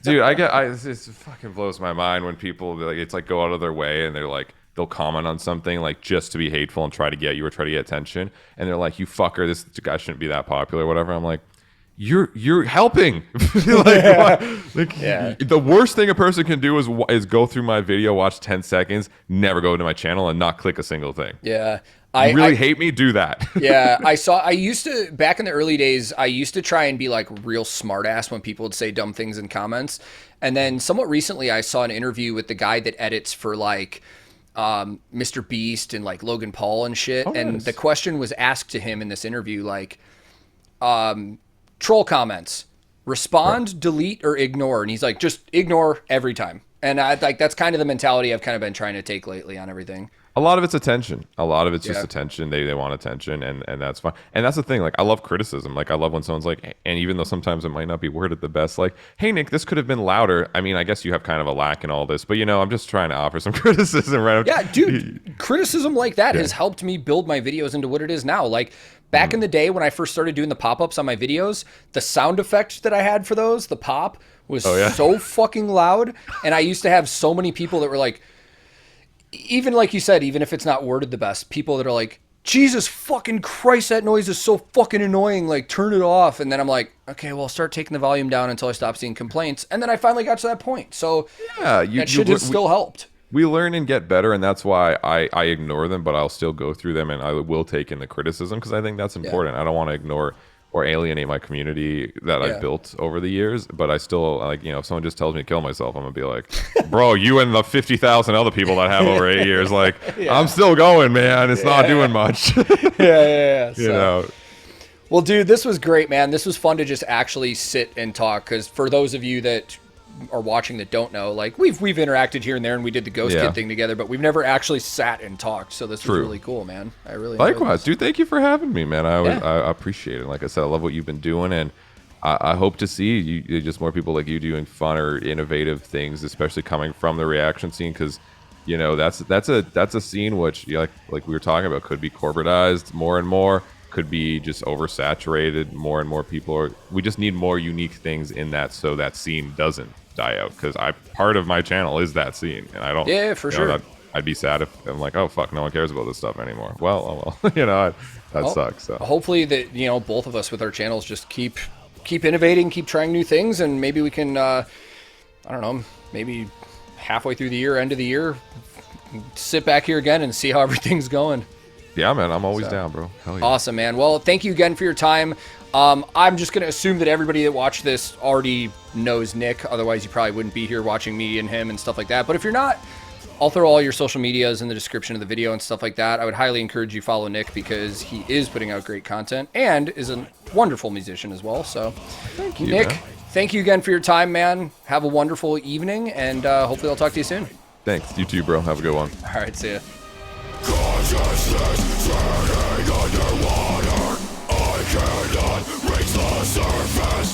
Dude, it fucking blows my mind when people like, it's like go out of their way and they're like, they'll comment on something like just to be hateful and try to get you or try to get attention, and they're like, you fucker, this guy shouldn't be that popular or whatever. I'm like, you're helping. Like, the worst thing a person can do is go through my video, watch 10 seconds, never go to my channel, and not click a single thing. Yeah. You really hate me? Do that. Yeah, I used to, back in the early days, I used to try and be like real smart ass when people would say dumb things in comments. And then somewhat recently I saw an interview with the guy that edits for like Mr. Beast and like Logan Paul and shit. And nice. The question was asked to him in this interview, like, troll comments, respond, delete, or ignore. And he's like, just ignore every time. And I like, that's kind of the mentality I've kind of been trying to take lately on everything. A lot of it's attention. A lot of it's just attention. They want attention, and that's fine. And that's the thing. Like, I love criticism. Like, I love when someone's like, and even though sometimes it might not be worded the best, like, hey, Nick, this could have been louder. I mean, I guess you have kind of a lack in all this, but, you know, I'm just trying to offer some criticism, right? Yeah, dude, criticism like that has helped me build my videos into what it is now. Like, back in the day when I first started doing the pop-ups on my videos, the sound effect that I had for those, the pop, was so fucking loud. And I used to have so many people that were like, even like you said, even if it's not worded the best, people that are like, Jesus fucking Christ, that noise is so fucking annoying, like turn it off. And then I'm like, okay, well, I'll start taking the volume down until I stop seeing complaints. And then I finally got to that point. So yeah, that shit has still helped. We learn and get better, and that's why I ignore them, but I'll still go through them, and I will take in the criticism because I think that's important. I don't want to ignore or alienate my community that I've built over the years, but I still, like, you know, if someone just tells me to kill myself, I'm gonna be like, bro, you and the 50,000 other people that have over 8 years, like, I'm still going, man. It's not doing much. So, you know. Well, dude, this was great, man. This was fun to just actually sit and talk, because for those of you that are watching that don't know, like, we've interacted here and there, and we did the Ghost Kid thing together, but we've never actually sat and talked. So this was really cool, man. I really likewise, dude. Thank you for having me, man. I appreciate it. Like I said, I love what you've been doing, and I hope to see you just more people like you doing fun or innovative things, especially coming from the reaction scene, because you know that's a scene which, you know, like we were talking about, could be corporatized more and more, could be just oversaturated. More and more people are. We just need more unique things in that, so that scene doesn't die out, because part of my channel is that scene, and I don't for sure. I'd be sad if I'm like, oh fuck, no one cares about this stuff anymore. Well, you know, that sucks. So hopefully that, you know, both of us with our channels just keep innovating, keep trying new things, and maybe we can I don't know, maybe halfway through the year, end of the year, sit back here again and see how everything's going. Yeah, man, I'm always down, bro. Hell yeah. Awesome, man. Well, thank you again for your time. I'm just going to assume that everybody that watched this already knows Nick. Otherwise, you probably wouldn't be here watching me and him and stuff like that. But if you're not, I'll throw all your social medias in the description of the video and stuff like that. I would highly encourage you to follow Nick, because he is putting out great content and is a wonderful musician as well. So thank you, Nick. Man. Thank you again for your time, man. Have a wonderful evening, and hopefully I'll talk to you soon. Thanks. You too, bro. Have a good one. All right, see ya. Consciousness turning underwater, I cannot reach the surface.